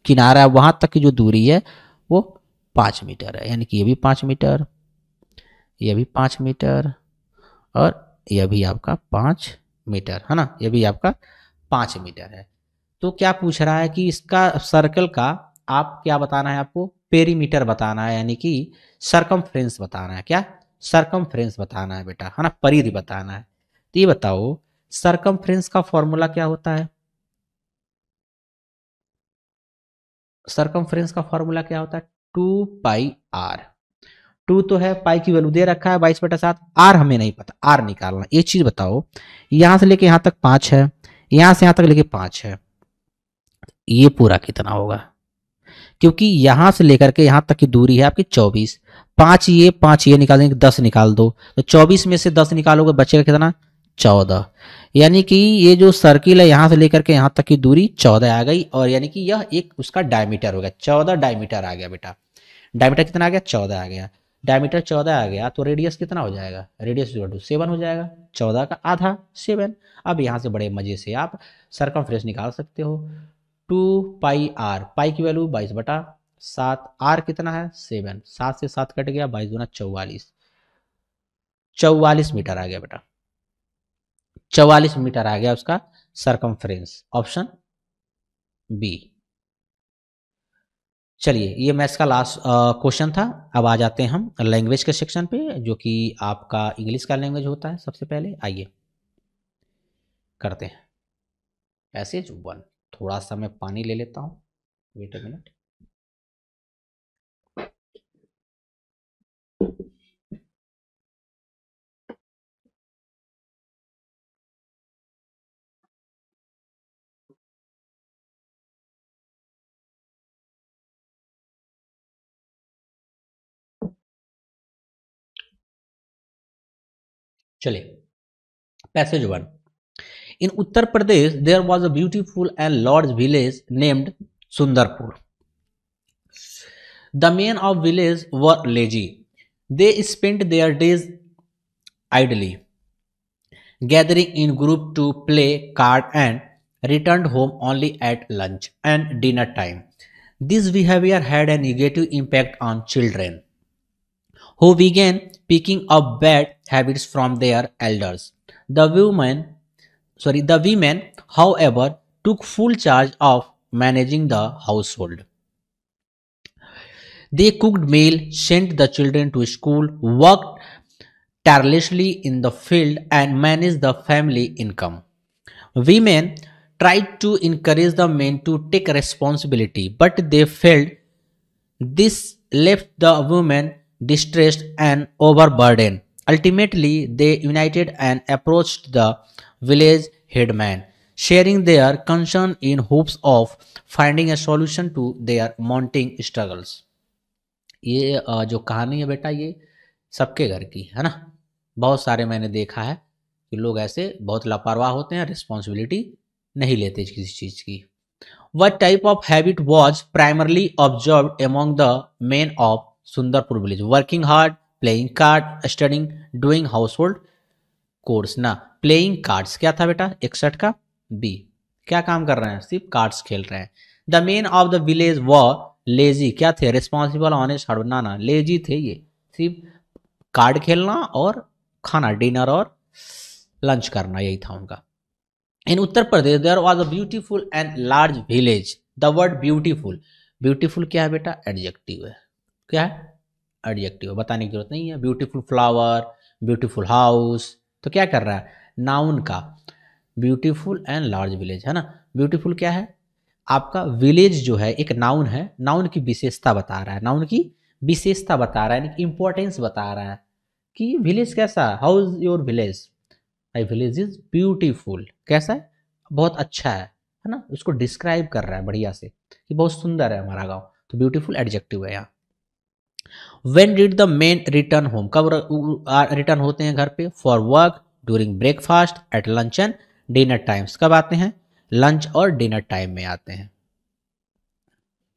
किनारा है वहां तक की जो दूरी है वो 5 मीटर है, यानी कि ये भी 5 मीटर, ये भी 5 मीटर, और यह भी आपका 5 मीटर, है ना, यह भी आपका 5 मीटर है। तो क्या पूछ रहा है कि इसका सर्कल का आप क्या बताना है, आपको पेरीमीटर बताना है, यानी कि सर्कमफ्रेंस बताना है। क्या सर्कमफ्रेंस बताना है बेटा, है ना, परिधि बताना है। तो ये बताओ सर्कमफ्रेंस का फॉर्मूला क्या होता है, सर्कमफ्रेंस का फॉर्मूला क्या होता है 2πr। 2 तो है, पाई की वैल्यू दे रखा है 22/7, आर हमें नहीं पता, आर निकालना। एक चीज बताओ, यहां से लेके यहां तक 5 है, यहां से यहां तक लेके 5 है, ये पूरा कितना होगा? क्योंकि यहां से लेकर के यहां तक की दूरी है आपकी 24, 5 ये निकाल देंगे, 10 निकाल दो, तो 24 में से 10 निकालोगे बचेगा कितना? 14। यानी कि ये जो सर्किल है यहां से लेकर के यहां तक की दूरी 14 आ गई, और यानी कि यह एक उसका डायमीटर हो गया, 14 डायमीटर आ गया बेटा। डायमीटर कितना आ गया? 14 आ गया। डायमीटर 14 आ गया तो रेडियस कितना हो जाएगा? रेडियस 7 हो जाएगा, 14 का आधा 7। अब यहां से बड़े मजे से आप सरकमफ्रेंस निकाल सकते हो। 2πr, पाई की वैल्यू 22/7, आर कितना है? 7, 7 से 7 कट गया, 22 दूना 44, 44 मीटर आ गया बेटा। 44 मीटर आ गया उसका सरकमफ्रेंस, ऑप्शन बी। चलिए, ये मैथ्स का लास्ट क्वेश्चन था। अब आ जाते हैं हम लैंग्वेज के सेक्शन पे, जो कि आपका इंग्लिश का लैंग्वेज होता है। सबसे पहले आइए करते हैं पैसेज 1। थोड़ा सा मैं पानी ले लेता हूँ, वेट अ मिनट। चलिए, passage 1। In Uttar Pradesh, there was a beautiful and large village named Sundarpur. The men of village were lazy. They spent their days idly, gathering in group to play card, and returned home only at lunch and dinner time. This behavior had a negative impact on children, who began picking up bad habits from their elders. The women, however, took full charge of managing the household. They cooked meal, sent the children to school, worked tirelessly in the field, and managed the family income. Women tried to encourage the men to take responsibility, but they failed. This left the women distressed and overburdened. Ultimately, they united and approached the village headman, sharing their concern in hopes of finding a solution to their mounting struggles. ये जो कहानी है बेटा, ये सबके घर की है ना। बहुत सारे मैंने देखा है कि लोग ऐसे बहुत लापरवाह होते हैं, रिस्पॉन्सिबिलिटी नहीं लेते किसी चीज़ की। What type of habit was primarily observed among the men of Sundarpur village? Working hard, playing cards, studying, doing household chores। ना, प्लेइंग कार्ड्स क्या था बेटा? 61 का बी। क्या काम कर रहे हैं? सिर्फ कार्ड्स खेल रहे हैं। The main of the village were lazy, क्या थे? Responsible, honest, hard. ना, लेजी थे ये, सिर्फ कार्ड खेलना और खाना, डिनर और लंच करना, यही था उनका। In Uttar Pradesh, there was a beautiful and large village. The word beautiful, beautiful क्या है बेटा? एडजेक्टिव है। क्या है? एडजेक्टिव, बताने की जरूरत नहीं है। ब्यूटीफुल फ्लावर, ब्यूटीफुल हाउस, तो क्या कर रहा है? नाउन का ब्यूटीफुल एंड लार्ज विलेज है ना। ब्यूटीफुल क्या है? आपका विलेज जो है एक नाउन है, नाउन की विशेषता बता रहा है, नाउन की विशेषता बता रहा है, इंपॉर्टेंस बता रहा है कि विलेज कैसा, how is your village? My village is beautiful. कैसा है? बहुत अच्छा है ना। उसको डिस्क्राइब कर रहा है बढ़िया से कि बहुत सुंदर है हमारा गांव, तो ब्यूटीफुल एडजेक्टिव है यहाँ। When did the men return home? कब रिटर्न होते हैं घर पे? For work, during breakfast, at lunch and dinner times. कब आते हैं? लंच और डिनर टाइम में आते हैं,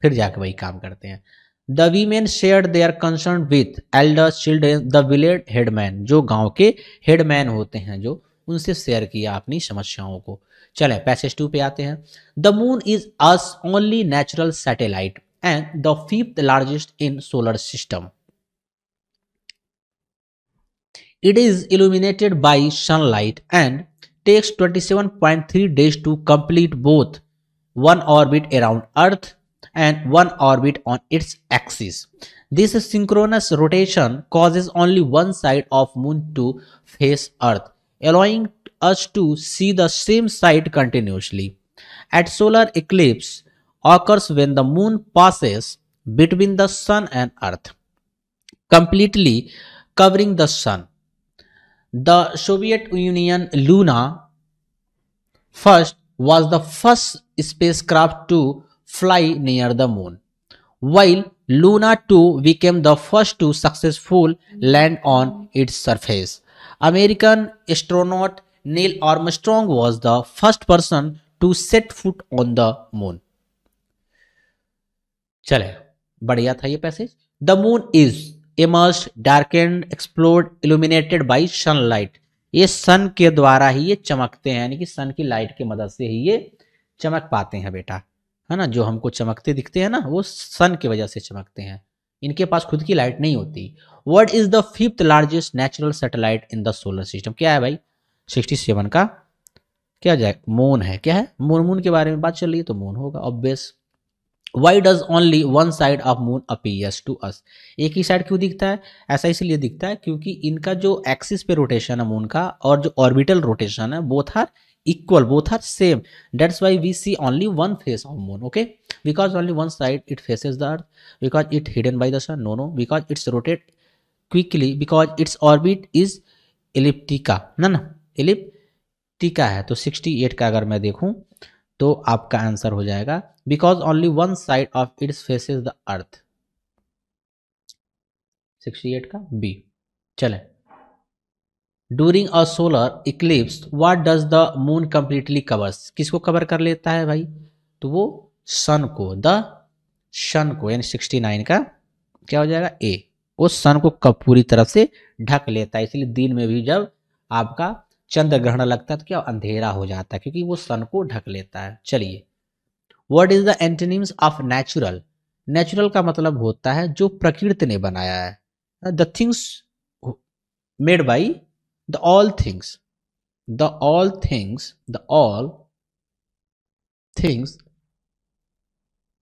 फिर जाकर वही काम करते हैं। The women share their concern with elders, children, the village headman, जो गांव के हेडमैन होते हैं, जो उनसे शेयर किया अपनी समस्याओं को। चले पैसेज 2 पे आते हैं। The moon is us only natural satellite and the 5th largest in solar system. It is illuminated by sunlight and takes 27.3 days to complete both one orbit around Earth and one orbit on its axis. This synchronous rotation causes only one side of moon to face Earth, allowing us to see the same side continuously. At solar eclipse occurs when the moon passes between the sun and earth, completely covering the sun. The Soviet Union Luna first was the first spacecraft to fly near the moon, while Luna 2 became the first to successful land on its surface. American astronaut Neil Armstrong was the first person to set foot on the moon. चले, बढ़िया था ये passage. The moon is immersed, darkened, explored, illuminated by sunlight. ये सन के द्वारा ही ये चमकते हैं, यानी कि सन की लाइट की मदद से ही ये चमक पाते हैं बेटा, है ना. जो हमको चमकते दिखते हैं ना, वो सन की वजह से चमकते हैं. इनके पास खुद की लाइट नहीं होती. What is the fifth largest natural satellite in the solar system? क्या है भाई? 67 का क्या जाए? मून है. क्या है? मून. मून के बारे में बात चल रही है तो मून होगा, obvious. Why does only one side of moon appears to us? एक ही साइड क्यों दिखता है? ऐसा इसलिए दिखता है क्योंकि इनका जो एक्सिस पे रोटेशन है मून का और जो ऑर्बिटल रोटेशन है, both are equal, both are same. That's why we see only one face of moon. Okay, because only one side it faces the earth, because it hidden by the sun. No, because it's rotate quickly, because it's orbit is elliptical. ना elliptical है. तो 68 का अगर मैं देखूं तो आपका answer हो जाएगा because only one side of its faces the अर्थ. 68 का बी. चले, during a solar Eclipse what does the moon completely covers? किसको कवर कर लेता है भाई? तो वो सन को, द सन को, यानी 69 का क्या हो जाएगा? ए. उस सन को कब पूरी तरफ से ढक लेता है. इसलिए दिन में भी जब आपका चंद्र ग्रहण लगता है तो क्या अंधेरा हो जाता है, क्योंकि वो सन को ढक लेता है. चलिए, what is the antonyms of natural? Natural का मतलब होता है जो प्रकृति ने बनाया है. The things made by the all things, the all things, the all things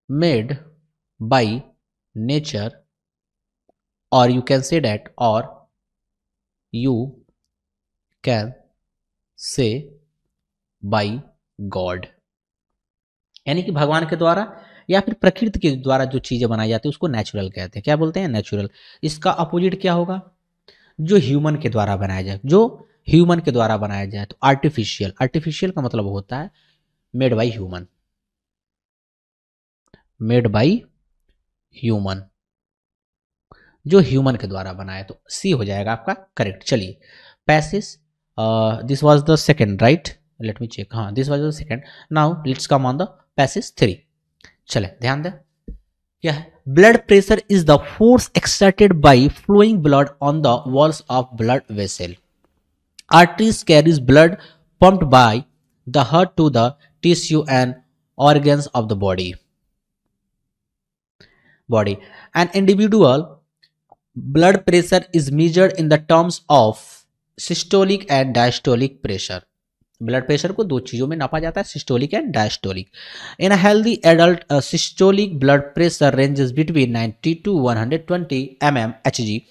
made by nature, और यू कैन से दैट, और you can say by God. यानी कि भगवान के द्वारा या फिर प्रकृति के द्वारा जो चीजें बनाई जाती है उसको नेचुरल कहते हैं. क्या बोलते हैं? नेचुरल. इसका अपोजिट क्या होगा? जो ह्यूमन के द्वारा बनाया जाए, जो ह्यूमन के द्वारा बनाया जाए तो आर्टिफिशियल. आर्टिफिशियल का मतलब होता है made by human, made by human, जो ह्यूमन के द्वारा बनाया. तो सी हो जाएगा आपका करेक्ट. चलिए, passage, this was the second, right? Let me check. हाँ, this was the second. Now let's come on the passage 3. चले, ध्यान दें. क्या है? Blood pressure is the force exerted by flowing blood on the walls of blood vessel. Arteries carries blood pumped by the heart to the tissue and organs of the body. An individual blood pressure is measured in the terms of systolic and diastolic pressure. Blood pressure को दो चीजों में नापा जाता है, systolic and diastolic. In a healthy adult systolic blood pressure ranges between 90 to 120 mmHg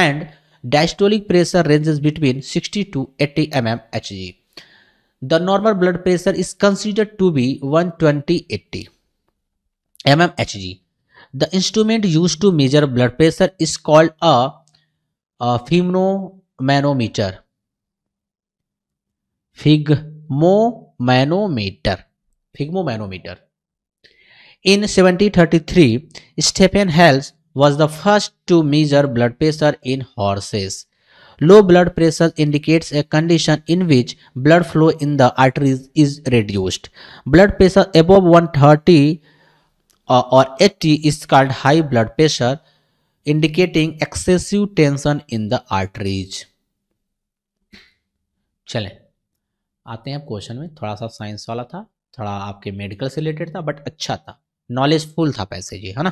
and diastolic pressure ranges between 60 to 80 mmHg. The normal blood pressure is considered to be 120-80 mmHg. The instrument used to measure blood pressure is called a sphygmomanometer. Sphygmomanometer. In 1733, Stephen Hales was the first to measure blood pressure in horses. Low blood pressure indicates a condition in which blood flow in the arteries is reduced. Blood pressure above 130 or 80 is called high blood pressure, indicating excessive tension in the arteries. चलें, आते हैं question में. थोड़ा सा science वाला था, थोड़ा आपके मेडिकल से रिलेटेड था, बट अच्छा था, नॉलेजफुल था पैसेज ये, है ना.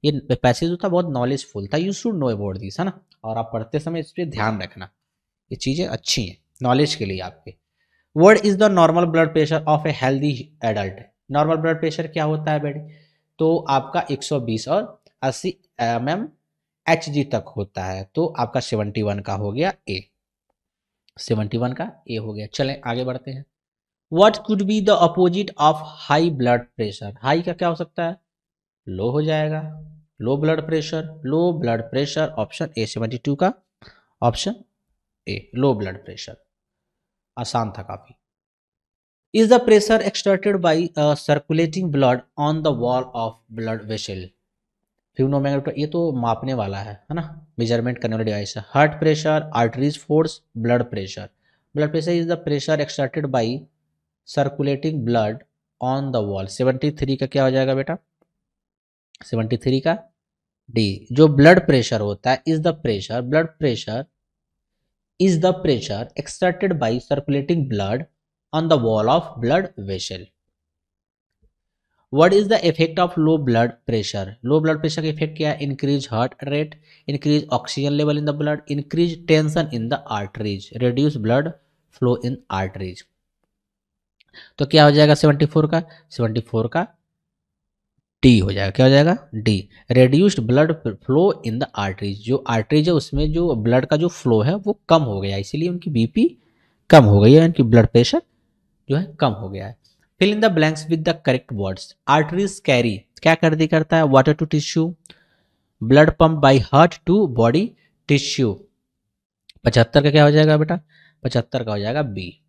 ये पैसेज जो था बहुत नॉलेजफुल था. You should know about this, है ना. और आप पढ़ते समय इस पर ध्यान रखना, ये चीज़ें अच्छी हैं नॉलेज के लिए आपके. What is the normal blood pressure of a healthy adult? Normal blood pressure क्या होता है बेटे? तो आपका 120 और 80 mmHg तक होता है. तो आपका 71 का हो गया ए, 71 का ए हो गया. चलें आगे बढ़ते हैं. What could be the opposite of high blood pressure? High का क्या हो सकता है? लो हो जाएगा. Low blood pressure option A 72 का option A low blood pressure. आसान था काफी। Is the pressure exerted by circulating blood on the wall of blood vessel. फिनोमेट्रोमीटर ये तो मापने वाला है ना, मेजरमेंट करने वाला डिवाइस है। Heart pressure, arteries force, blood pressure is the pressure exerted by circulating blood on the wall. 73 का क्या हो जाएगा बेटा? 73 का डी। जो ब्लड प्रेशर होता है is the pressure exerted by circulating blood on the wall of blood vessel. What is the effect of low blood pressure? Low blood pressure का इफेक्ट क्या है? Increase heart rate, increase oxygen level in the blood, increase tension in the arteries, reduce blood flow in arteries. तो क्या हो जाएगा 74 का D हो जाएगा। क्या हो जाएगा? D. Reduced blood flow in the arteries. जो आर्टरीज है उसमें जो ब्लड का जो फ्लो है वो कम हो गया, इसीलिए उनकी बीपी कम हो गई है, उनकी ब्लड प्रेशर जो है कम हो गया है। Fill in the blanks with the correct words. Arteries carry क्या करता है? Water to tissue, blood pump by heart to body tissue. 75 का क्या हो जाएगा बेटा? 75 का हो जाएगा बी।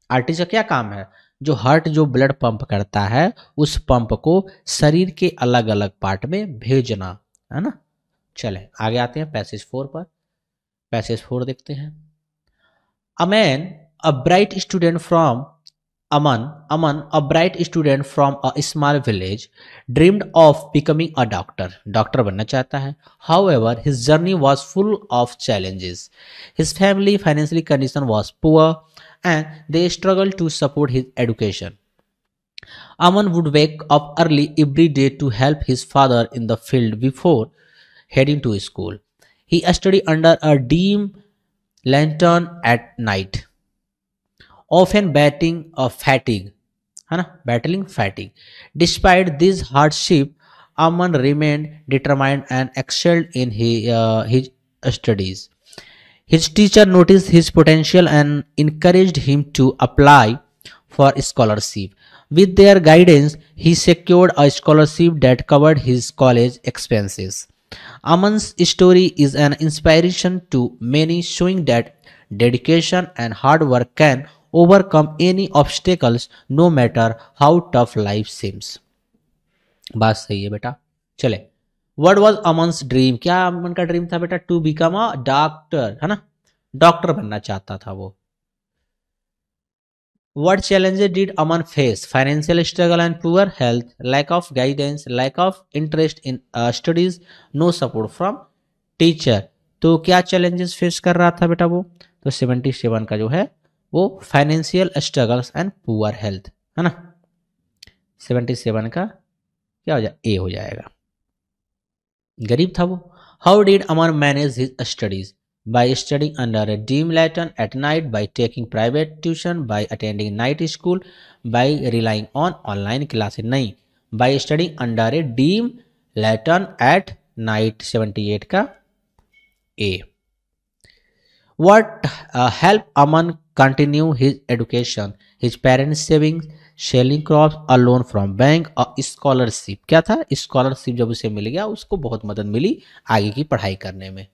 आर्टरीज का क्या काम है? जो हार्ट जो ब्लड पंप करता है उस पंप को शरीर के अलग अलग पार्ट में भेजना, है ना। चले आगे आते हैं पैसेज 4 पर। पैसेज 4 देखते हैं। A bright student from Aman, a bright student from a small village, dreamed of becoming a doctor. Doctor बनना चाहता है. However, his journey was full of challenges. His family financial condition was poor, and they struggled to support his education. Aman would wake up early every day to help his father in the field before heading to school. He studied under a dim lantern at night, often battling fatigue. Despite this hardship, Aman remained determined and excelled in his studies. His teacher noticed his potential and encouraged him to apply for scholarship. With their guidance, he secured a scholarship that covered his college expenses. Aman's story is an inspiration to many, showing that dedication and hard work can overcome any obstacles no matter how tough life seems. बात सही है बेटा। चले, what was अमन्स dream? क्या अमन का dream था बेटा? To become a doctor, है ना, डॉक्टर बनना चाहता था वो। What challenges did Aman face? Financial struggle and poor health, lack of guidance, lack of interest in studies, no support from teacher. तो क्या challenges face कर रहा था बेटा वो? तो 77 का जो है वो financial struggles and poor health, है ना। 77 का क्या हो जाएगा? ए हो जाएगा। गरीब था वो। How did Aman manage his studies? By studying under A dim lantern at night, by taking private tuition, by attending night school, by relying on online classes. नहीं, by studying under a dim lantern at night। 78 का ए। What helped Aman continue his education? His parents' savings, selling crops, a loan from bank, a scholarship. क्या था? Scholarship जब उसे मिल गया उसको बहुत मदद मिली आगे की पढ़ाई करने में।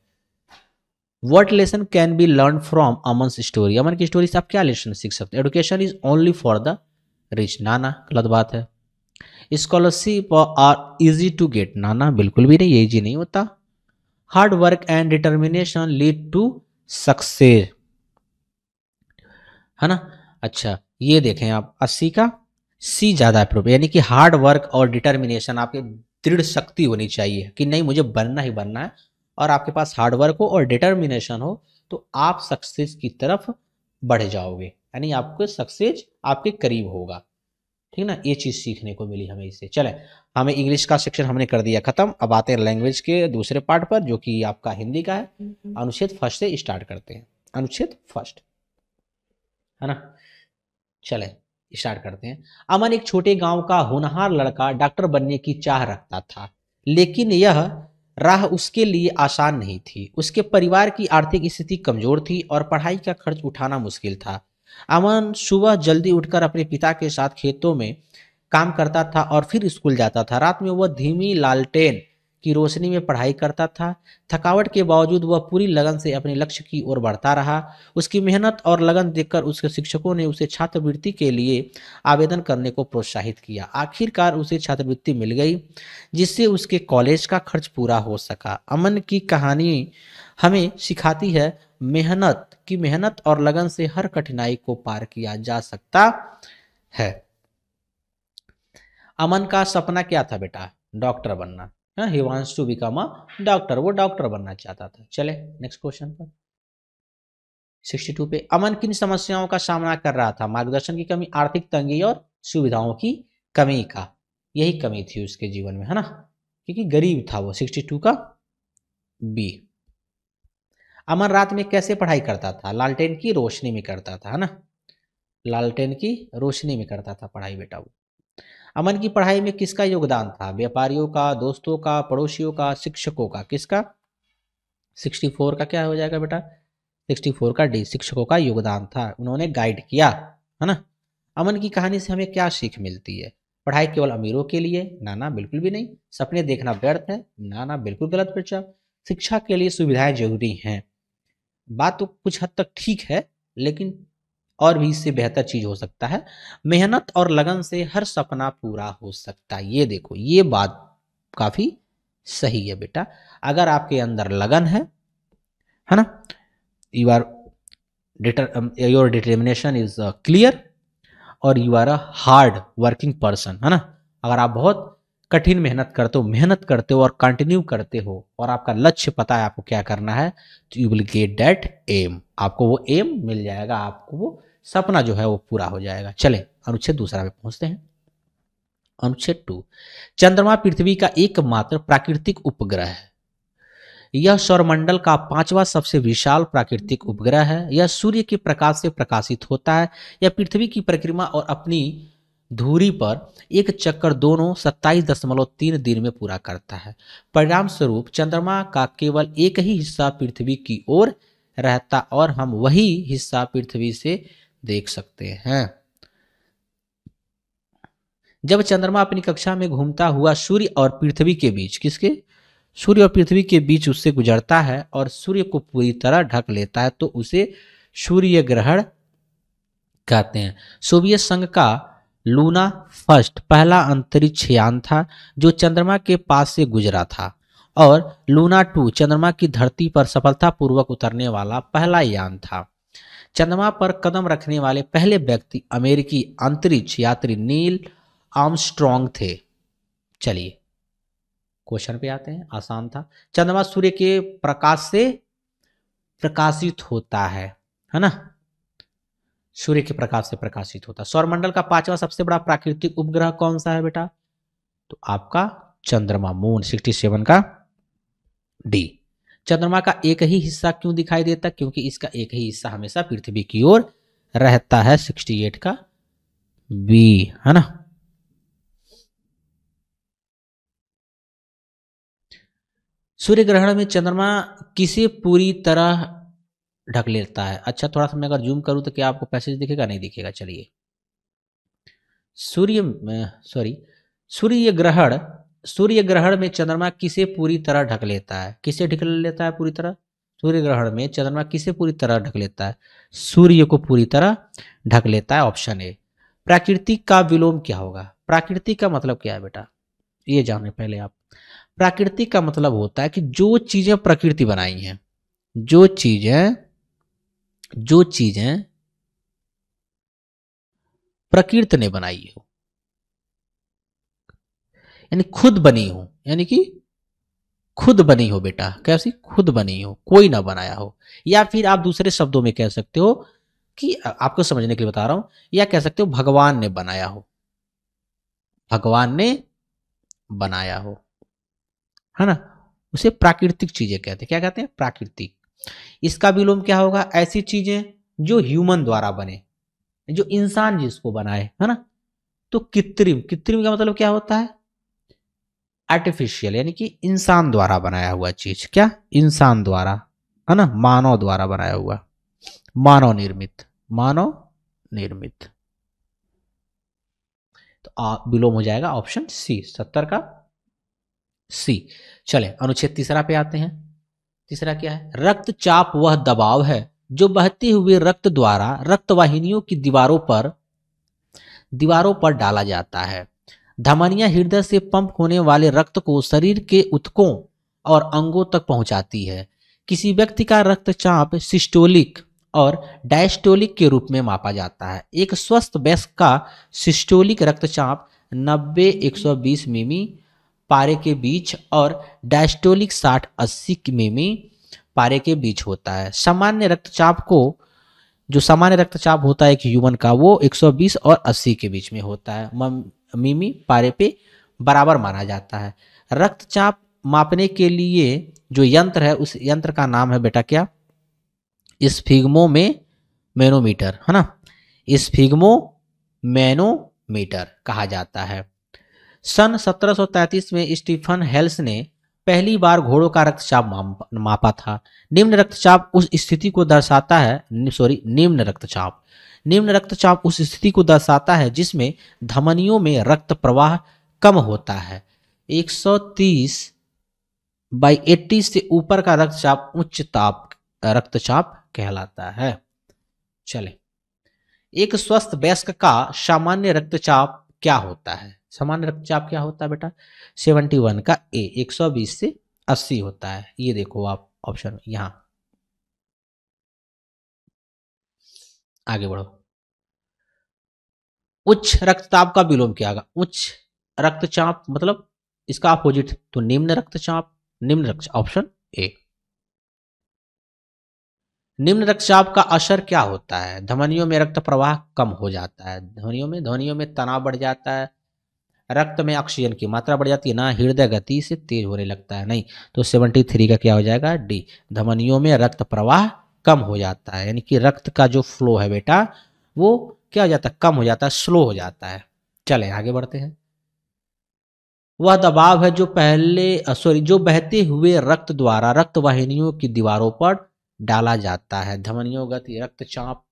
What lesson can be learned from Aman's story? अमन की स्टोरी से आप क्या लेसन सीख सकते हैं? Education is only for the rich. नाना गलत बात है। Scholarship are easy to get. नाना बिल्कुल भी नहीं, ये इजी नहीं होता। Hard work and determination lead to success, है ना। अच्छा ये देखें आप 80 का सी ज्यादा अप्रोप्रिएट, यानी कि हार्ड वर्क और डिटर्मिनेशन, आपके दृढ़ शक्ति होनी चाहिए कि नहीं मुझे बनना ही बनना है, और आपके पास हार्ड वर्क हो और डिटर्मिनेशन हो तो आप सक्सेस की तरफ बढ़ जाओगे, यानी आपको सक्सेस आपके करीब होगा। ठीक ना, ये चीज सीखने को मिली हमें इससे। चले, हमें इंग्लिश का सेक्शन हमने कर दिया खत्म। अब आते हैं लैंग्वेज के दूसरे पार्ट पर जो कि आपका हिंदी का है। अनुच्छेद फर्स्ट से स्टार्ट करते हैं। अनुच्छेद फर्स्ट, है ना। चले स्टार्ट करते हैं। अमन एक छोटे गांव का होनहार लड़का डॉक्टर बनने की चाह रखता था, लेकिन यह राह उसके लिए आसान नहीं थी। उसके परिवार की आर्थिक स्थिति कमजोर थी और पढ़ाई का खर्च उठाना मुश्किल था। अमन सुबह जल्दी उठकर अपने पिता के साथ खेतों में काम करता था और फिर स्कूल जाता था। रात में वह धीमी लालटेन की रोशनी में पढ़ाई करता था। थकावट के बावजूद वह पूरी लगन से अपने लक्ष्य की ओर बढ़ता रहा। उसकी मेहनत और लगन देखकर उसके शिक्षकों ने उसे छात्रवृत्ति के लिए आवेदन करने को प्रोत्साहित किया। आखिरकार उसे छात्रवृत्ति मिल गई, जिससे उसके कॉलेज का खर्च पूरा हो सका। अमन की कहानी हमें सिखाती है मेहनत और लगन से हर कठिनाई को पार किया जा सकता है। अमन का सपना क्या था बेटा? डॉक्टर बनना। He wants to become a doctor, वो डॉक्टर बनना चाहता था। चले नेक्स्ट क्वेश्चन पर। 62 पे, अमन किन समस्याओं का सामना कर रहा था? मार्गदर्शन की कमी, आर्थिक तंगी और सुविधाओं की कमी का। यही कमी थी उसके जीवन में, है ना, क्योंकि गरीब था वो। 62 का बी। अमन रात में कैसे पढ़ाई करता था? लालटेन की रोशनी में करता था, है ना, लालटेन की रोशनी में करता था पढ़ाई बेटा वो। अमन की पढ़ाई में किसका योगदान था? व्यापारियों का, दोस्तों का, पड़ोसियों का, शिक्षकों का। किसका? 64 का क्या हो जाएगा बेटा? 64 का डी, शिक्षकों का योगदान था, उन्होंने गाइड किया, है ना। अमन की कहानी से हमें क्या सीख मिलती है? पढ़ाई केवल अमीरों के लिए? ना ना, बिल्कुल भी नहीं। सपने देखना व्यर्थ है? ना ना, बिल्कुल गलत बच्चा। शिक्षा के लिए सुविधाएं जरूरी हैं। बात तो कुछ हद तक ठीक है, लेकिन और भी इससे बेहतर चीज हो सकता है। मेहनत और लगन से हर सपना पूरा हो सकता है। ये देखो, ये बात काफी सही है बेटा। अगर आपके अंदर लगन है ना, you are your determination is clear और you are a hard working person, है ना। अगर आप बहुत कठिन मेहनत करते हो और कंटिन्यू करते हो और आपका लक्ष्य पता है आपको क्या करना है, तो you will get that M. आपको वो एम मिल जाएगा, आपको वो सपना जो है वो पूरा हो जाएगा। चले अनुच्छेद दूसरा पे पहुंचते हैं। अनुच्छेद 2, चंद्रमा पृथ्वी का एकमात्र प्राकृतिक उपग्रह है। यह सौरमंडल का 5वां सबसे विशाल प्राकृतिक उपग्रह है। यह सूर्य के प्रकाश से प्रकाशित होता है। यह पृथ्वी की परिक्रमा और अपनी धुरी पर एक चक्कर दोनों 27.3 दिन में पूरा करता है। परिणाम स्वरूप चंद्रमा का केवल एक ही हिस्सा पृथ्वी की ओर रहता और हम वही हिस्सा पृथ्वी से देख सकते हैं। जब चंद्रमा अपनी कक्षा में घूमता हुआ सूर्य और पृथ्वी के बीच, किसके? सूर्य और पृथ्वी के बीच उससे गुजरता है और सूर्य को पूरी तरह ढक लेता है, तो उसे सूर्य ग्रहण कहते हैं। सोवियत संघ का लूना फर्स्ट पहला अंतरिक्ष यान था जो चंद्रमा के पास से गुजरा था, और लूना 2 चंद्रमा की धरती पर सफलतापूर्वक उतरने वाला पहला यान था। चंद्रमा पर कदम रखने वाले पहले व्यक्ति अमेरिकी अंतरिक्ष यात्री नील आर्मस्ट्रॉन्ग थे। चलिए क्वेश्चन पे आते हैं, आसान था। चंद्रमा सूर्य के प्रकाश से प्रकाशित होता है ना, सूर्य के प्रकाश से प्रकाशित होता है। सौरमंडल का 5वां सबसे बड़ा प्राकृतिक उपग्रह कौन सा है बेटा? तो आपका चंद्रमा, मून। 67 का डी। चंद्रमा का एक ही हिस्सा क्यों दिखाई देता? क्योंकि इसका एक ही हिस्सा हमेशा पृथ्वी की ओर रहता है। 68 का बी, है ना। सूर्य ग्रहण में चंद्रमा किसे पूरी तरह ढक लेता है? अच्छा, थोड़ा सा मैं अगर जूम करूं तो क्या आपको पैसेज दिखेगा? नहीं दिखेगा। चलिए, सूर्य ग्रहण में चंद्रमा किसे पूरी तरह ढक लेता है? किसे ढक लेता है पूरी तरह? सूर्य ग्रहण में चंद्रमा किसे पूरी तरह ढक लेता है? सूर्य को पूरी तरह ढक लेता है। Option A. प्राकृतिक का विलोम क्या होगा? प्राकृतिक का मतलब क्या है बेटा? ये जाने पहले आप। प्राकृतिक का मतलब होता है कि जो चीजें प्रकृति बनाई हैं, जो चीजें प्रकृति ने बनाई हो, यानी खुद बनी हो, यानी कि खुद बनी हो बेटा। कैसी? खुद बनी हो, कोई ना बनाया हो। या फिर आप दूसरे शब्दों में कह सकते हो कि, आपको समझने के लिए बता रहा हूं, या कह सकते हो भगवान ने बनाया हो, भगवान ने बनाया हो, है ना। उसे प्राकृतिक चीजें कहते हैं। क्या कहते हैं? प्राकृतिक। इसका विलोम क्या होगा? ऐसी चीजें जो ह्यूमन द्वारा बने, जो इंसान जिसको बनाए, है ना। तो कृत्रिम, कृत्रिम का मतलब क्या होता है? आर्टिफिशियल, यानी कि इंसान द्वारा बनाया हुआ चीज। क्या? इंसान द्वारा, है ना, मानव द्वारा बनाया हुआ, मानव निर्मित, मानव निर्मित। तो विलोम हो जाएगा ऑप्शन सी, 70 का सी। चले अनुच्छेद तीसरा पे आते हैं। तीसरा क्या है? रक्तचाप वह दबाव है जो बहते हुए रक्त द्वारा रक्तवाहिनियों की दीवारों पर डाला जाता है। धमनियां हृदय से पंप होने वाले रक्त को शरीर के ऊतकों और अंगों तक पहुंचाती है। किसी व्यक्ति का रक्तचाप सिस्टोलिक और डायस्टोलिक के रूप में मापा जाता है। एक स्वस्थ वयस्क का सिस्टोलिक रक्तचाप 90-120 मिमी पारे के बीच और डायस्टोलिक 60-80 मिमी पारे के बीच होता है। सामान्य रक्तचाप होता है एक ह्यूमन का, वो 120 और 80 के बीच में होता है। मिमी पारे पे बराबर माना जाता है। रक्तचाप मापने के लिए जो यंत्र है उस यंत्र का नाम है बेटा क्या? स्फिग्मोमेनोमीटर, है ना। स्फिग्मोमेनोमीटर कहा जाता है। सन 1733 में स्टीफन हेल्स ने पहली बार घोड़ों का रक्तचाप मापा था। निम्न रक्तचाप उस स्थिति को दर्शाता है जिसमें धमनियों में रक्त प्रवाह कम होता है। 130/80 से ऊपर का रक्तचाप उच्च ताप रक्तचाप कहलाता है। चले, एक स्वस्थ वयस्क का सामान्य रक्तचाप क्या होता है? सामान्य रक्तचाप क्या होता है बेटा? 71 का ए, 120 से 80 होता है। ये देखो आप ऑप्शन यहां, आगे बढ़ो। उच्च रक्तचाप का विलोम क्या होगा? उच्च रक्तचाप मतलब इसका अपोजिट, तो निम्न रक्तचाप। Option A. निम्न रक्तचाप का असर क्या होता है? धमनियों में रक्त प्रवाह कम हो जाता है। ध्वनियों में तनाव बढ़ जाता है, रक्त में ऑक्सीजन की मात्रा बढ़ जाती है ना, हृदय गति से तेज होने लगता है। नहीं, तो 73 का क्या हो जाएगा? डी। धमनियों में रक्त प्रवाह कम हो जाता है, यानी कि रक्त का जो फ्लो है बेटा वो क्या हो जाता है? कम हो जाता है, स्लो हो जाता है। चले आगे बढ़ते हैं। वह दबाव है जो बहते हुए रक्त द्वारा रक्तवाहिनियों की दीवारों पर डाला जाता है। धमनियों गति, रक्तचाप,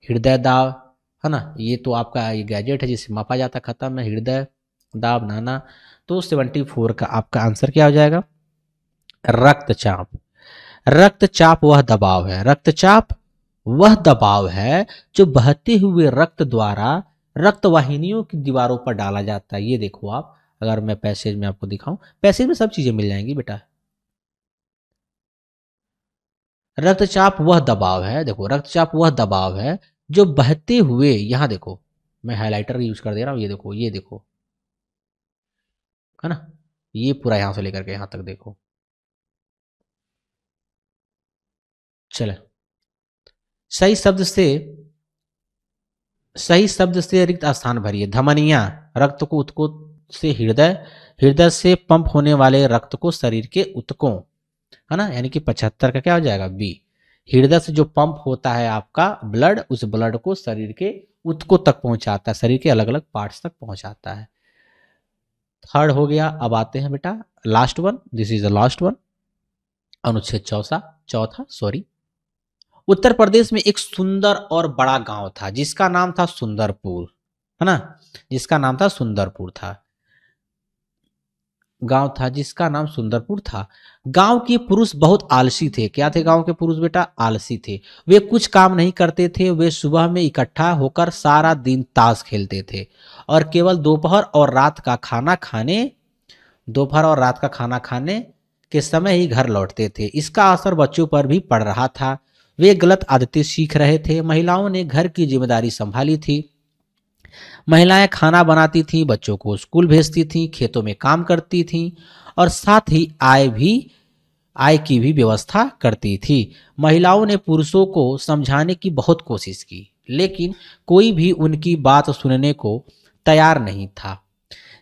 हृदय दाब, है ना। ये तो आपका ये गैजेट है जिससे मापा जाता है। खत्म है हृदय दाब नाना। तो 74 का आपका आंसर क्या हो जाएगा? रक्तचाप। रक्तचाप वह दबाव है जो बहते हुए रक्त द्वारा रक्तवाहिनियों की दीवारों पर डाला जाता है। ये देखो आप, अगर मैं पैसेज में आपको दिखाऊं, पैसेज में सब चीजें मिल जाएंगी बेटा। रक्तचाप वह दबाव है, देखो रक्तचाप वह दबाव है जो बहते हुए, यहां देखो मैं हाइलाइटर यूज कर दे रहा हूं, ये देखो है ना, ये पूरा यहां से लेकर के यहां तक देखो। चले, सही शब्द से रिक्त स्थान भरिए। धमनियां रक्त को ऊतकों से हृदय से पंप होने वाले रक्त को शरीर के ऊतकों, है ना, यानी कि 75 का क्या हो जाएगा? बी। हृदय से जो पंप होता है आपका ब्लड, उस ब्लड को शरीर के ऊतकों तक पहुंचाता है, शरीर के अलग अलग पार्ट्स तक पहुंचाता है। थर्ड हो गया। अब आते हैं बेटा last one, this is the last one, अनुच्छेद चौथा। उत्तर प्रदेश में एक सुंदर और बड़ा गांव था जिसका नाम था सुंदरपुर, है ना, जिसका नाम था सुंदरपुर था। गांव था जिसका नाम सुंदरपुर था। गांव के पुरुष बहुत आलसी थे। क्या थे गांव के पुरुष बेटा? आलसी थे। वे कुछ काम नहीं करते थे। वे सुबह में इकट्ठा होकर सारा दिन ताश खेलते थे और केवल दोपहर और रात का खाना खाने के समय ही घर लौटते थे। इसका असर बच्चों पर भी पड़ रहा था। वे गलत आदतें सीख रहे थे। महिलाओं ने घर की जिम्मेदारी संभाली थी। महिलाएं खाना बनाती थीं, बच्चों को स्कूल भेजती थीं, खेतों में काम करती थीं और साथ ही आय की भी व्यवस्था करती थी। महिलाओं ने पुरुषों को समझाने की बहुत कोशिश की, लेकिन कोई भी उनकी बात सुनने को तैयार नहीं था,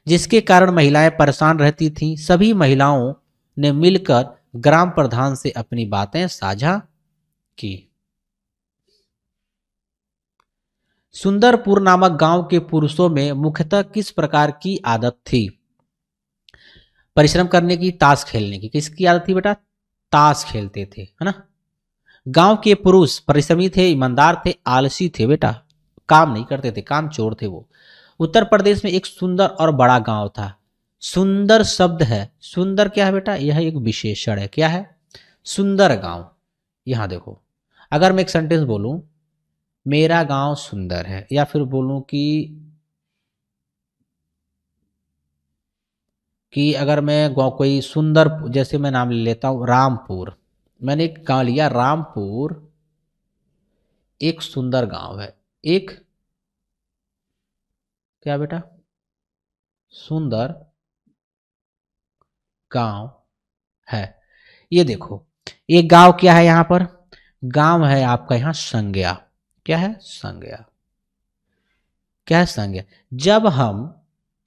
जिसके कारण महिलाएं परेशान रहती थीं। सभी महिलाओं ने मिलकर ग्राम प्रधान से अपनी बातें साझा की। सुंदरपुर नामक गांव के पुरुषों में मुख्यतः किस प्रकार की आदत थी? परिश्रम करने की, ताश खेलने की। किसकी आदत थी बेटा? ताश खेलते थे, है ना। गांव के पुरुष परिश्रमी थे, ईमानदार थे, आलसी थे बेटा, काम नहीं करते थे, काम चोर थे वो। उत्तर प्रदेश में एक सुंदर और बड़ा गांव था सुंदर शब्द है, सुंदर क्या है बेटा, यह एक विशेषण है, क्या है, सुंदर गांव। यहां देखो, अगर मैं एक सेंटेंस बोलूं मेरा गांव सुंदर है, या फिर बोलूं कि अगर मैं कोई सुंदर, जैसे मैं नाम ले लेता हूं रामपुर, मैंने एक गांव लिया रामपुर, एक सुंदर गांव है, एक क्या बेटा, सुंदर गांव है। ये देखो, एक गांव क्या है यहां पर, गांव है आपका यहां संज्ञा, क्या है, संज्ञा, क्या है, संज्ञा। जब हम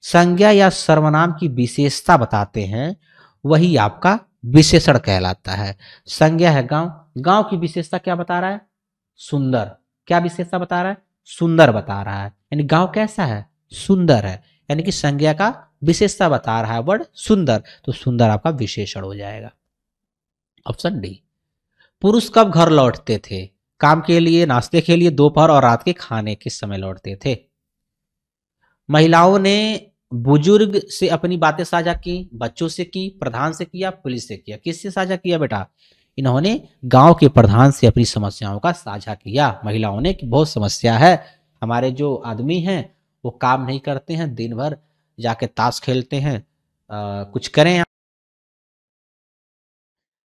संज्ञा या सर्वनाम की विशेषता बताते हैं वही आपका विशेषण कहलाता है। संज्ञा है गांव, गांव की विशेषता क्या बता रहा है, सुंदर, क्या विशेषता बता रहा है, सुंदर बता रहा है, यानी गांव कैसा है, सुंदर है, यानी कि संज्ञा का विशेषता बता रहा है वर्ड सुंदर, तो सुंदर आपका विशेषण हो जाएगा। Option D. पुरुष कब घर लौटते थे, काम के लिए, नाश्ते के लिए, दोपहर और रात के खाने किस समय लौटते थे। महिलाओं ने बुजुर्ग से अपनी बातें साझा की, बच्चों से की, प्रधान से किया, पुलिस से किया, किससे साझा किया बेटा, इन्होंने गांव के प्रधान से अपनी समस्याओं का साझा किया। महिलाओं ने कि बहुत समस्या है, हमारे जो आदमी हैं वो काम नहीं करते हैं, दिन भर जाके ताश खेलते हैं, कुछ करें।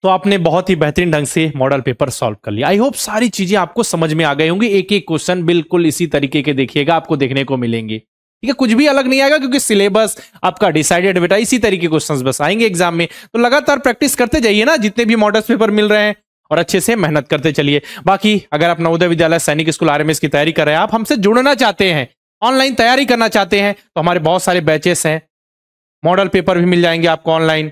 तो आपने बहुत ही बेहतरीन ढंग से मॉडल पेपर सॉल्व कर लिया। आई होप सारी चीजें आपको समझ में आ गई होंगी। एक एक क्वेश्चन बिल्कुल इसी तरीके के देखिएगा, आपको देखने को मिलेंगे, ठीक है, कुछ भी अलग नहीं आएगा क्योंकि सिलेबस आपका डिसाइडेड बेटा, इसी तरीके क्वेश्चंस बस आएंगे एग्जाम में। तो लगातार प्रैक्टिस करते जाइए ना, जितने भी मॉडल पेपर मिल रहे हैं, और अच्छे से मेहनत करते चलिए। बाकी अगर आप नवोदय विद्यालय सैनिक स्कूल आरएमएस की तैयारी कर रहे हैं, आप हमसे जुड़ना चाहते हैं, ऑनलाइन तैयारी करना चाहते हैं, तो हमारे बहुत सारे बैचेस हैं, मॉडल पेपर भी मिल जाएंगे आपको ऑनलाइन,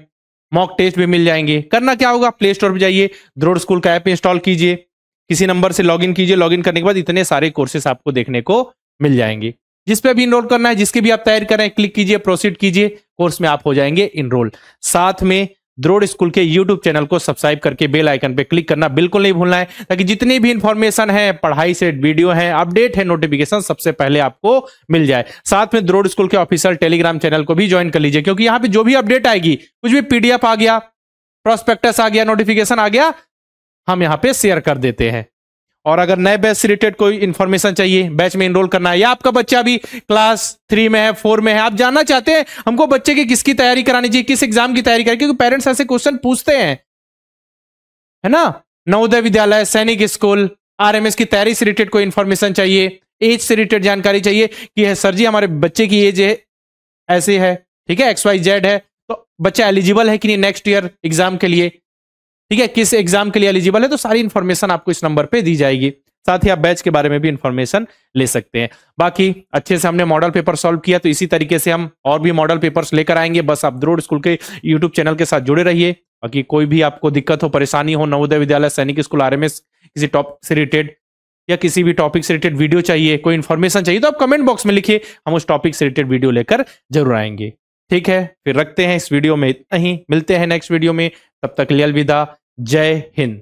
मॉक टेस्ट भी मिल जाएंगे। करना क्या होगा, प्ले स्टोर पे जाइए, द्रोड़ स्कूल का ऐप इंस्टॉल कीजिए, किसी नंबर से लॉगिन कीजिए, लॉगिन करने के बाद इतने सारे कोर्सेस आपको देखने को मिल जाएंगे। जिस पे भी इनरोल करना है, जिसके भी आप तैयारी कर रहे हैं, क्लिक कीजिए, प्रोसीड कीजिए, कोर्स में आप हो जाएंगे इनरोल। साथ में द्रोड़ स्कूल के यूट्यूब चैनल को सब्सक्राइब करके बेल आइकन पे क्लिक करना बिल्कुल नहीं भूलना है, ताकि जितनी भी इंफॉर्मेशन है, पढ़ाई से वीडियो है, अपडेट है, नोटिफिकेशन सबसे पहले आपको मिल जाए। साथ में द्रोड़ स्कूल के ऑफिशियल टेलीग्राम चैनल को भी ज्वाइन कर लीजिए, क्योंकि यहां पे जो भी अपडेट आएगी, कुछ भी पीडीएफ आ गया, प्रोस्पेक्टस आ गया, नोटिफिकेशन आ गया, हम यहां पे शेयर कर देते हैं। और अगर नए बैच से रिलेटेड कोई इंफॉर्मेशन चाहिए, बैच में एनरोल करना है, या आपका बच्चा भी क्लास 3 में है, 4 में है, आप जानना चाहते हैं हमको बच्चे की किसकी तैयारी करानी चाहिए, किस एग्जाम की तैयारी करानी, क्योंकि पेरेंट्स ऐसे क्वेश्चन पूछते हैं, है ना। नवोदय विद्यालय सैनिक स्कूल आरएमएस की तैयारी से रिलेटेड कोई इंफॉर्मेशन चाहिए, एज से रिलेटेड जानकारी चाहिए कि है सर जी हमारे बच्चे की एज है ऐसे है, ठीक है, XYZ है, तो बच्चा एलिजिबल है कि नहीं नेक्स्ट ईयर एग्जाम के लिए, ठीक है, किस एग्जाम के लिए एलिजिबल है, तो सारी इंफॉर्मेशन आपको इस नंबर पे दी जाएगी। साथ ही आप बैच के बारे में भी इंफॉर्मेशन ले सकते हैं। बाकी अच्छे से हमने मॉडल पेपर सॉल्व किया, तो इसी तरीके से हम और भी मॉडल पेपर्स लेकर आएंगे। बस आप द्रोड़ स्कूल के यूट्यूब चैनल के साथ जुड़े रहिए। बाकी कोई भी आपको दिक्कत हो, परेशानी हो, नवोदय विद्यालय सैनिक स्कूल आरएमएस किसी टॉपिक से रिलेटेड या किसी भी टॉपिक से रिलेटेड वीडियो चाहिए, कोई इंफॉर्मेशन चाहिए, तो आप कमेंट बॉक्स में लिखिए, हम उस टॉपिक से रिलेटेड वीडियो लेकर जरूर आएंगे। ठीक है, फिर रखते हैं इस वीडियो में इतना ही, मिलते हैं नेक्स्ट वीडियो में, तब तक के लिए अलविदा, जय हिंद।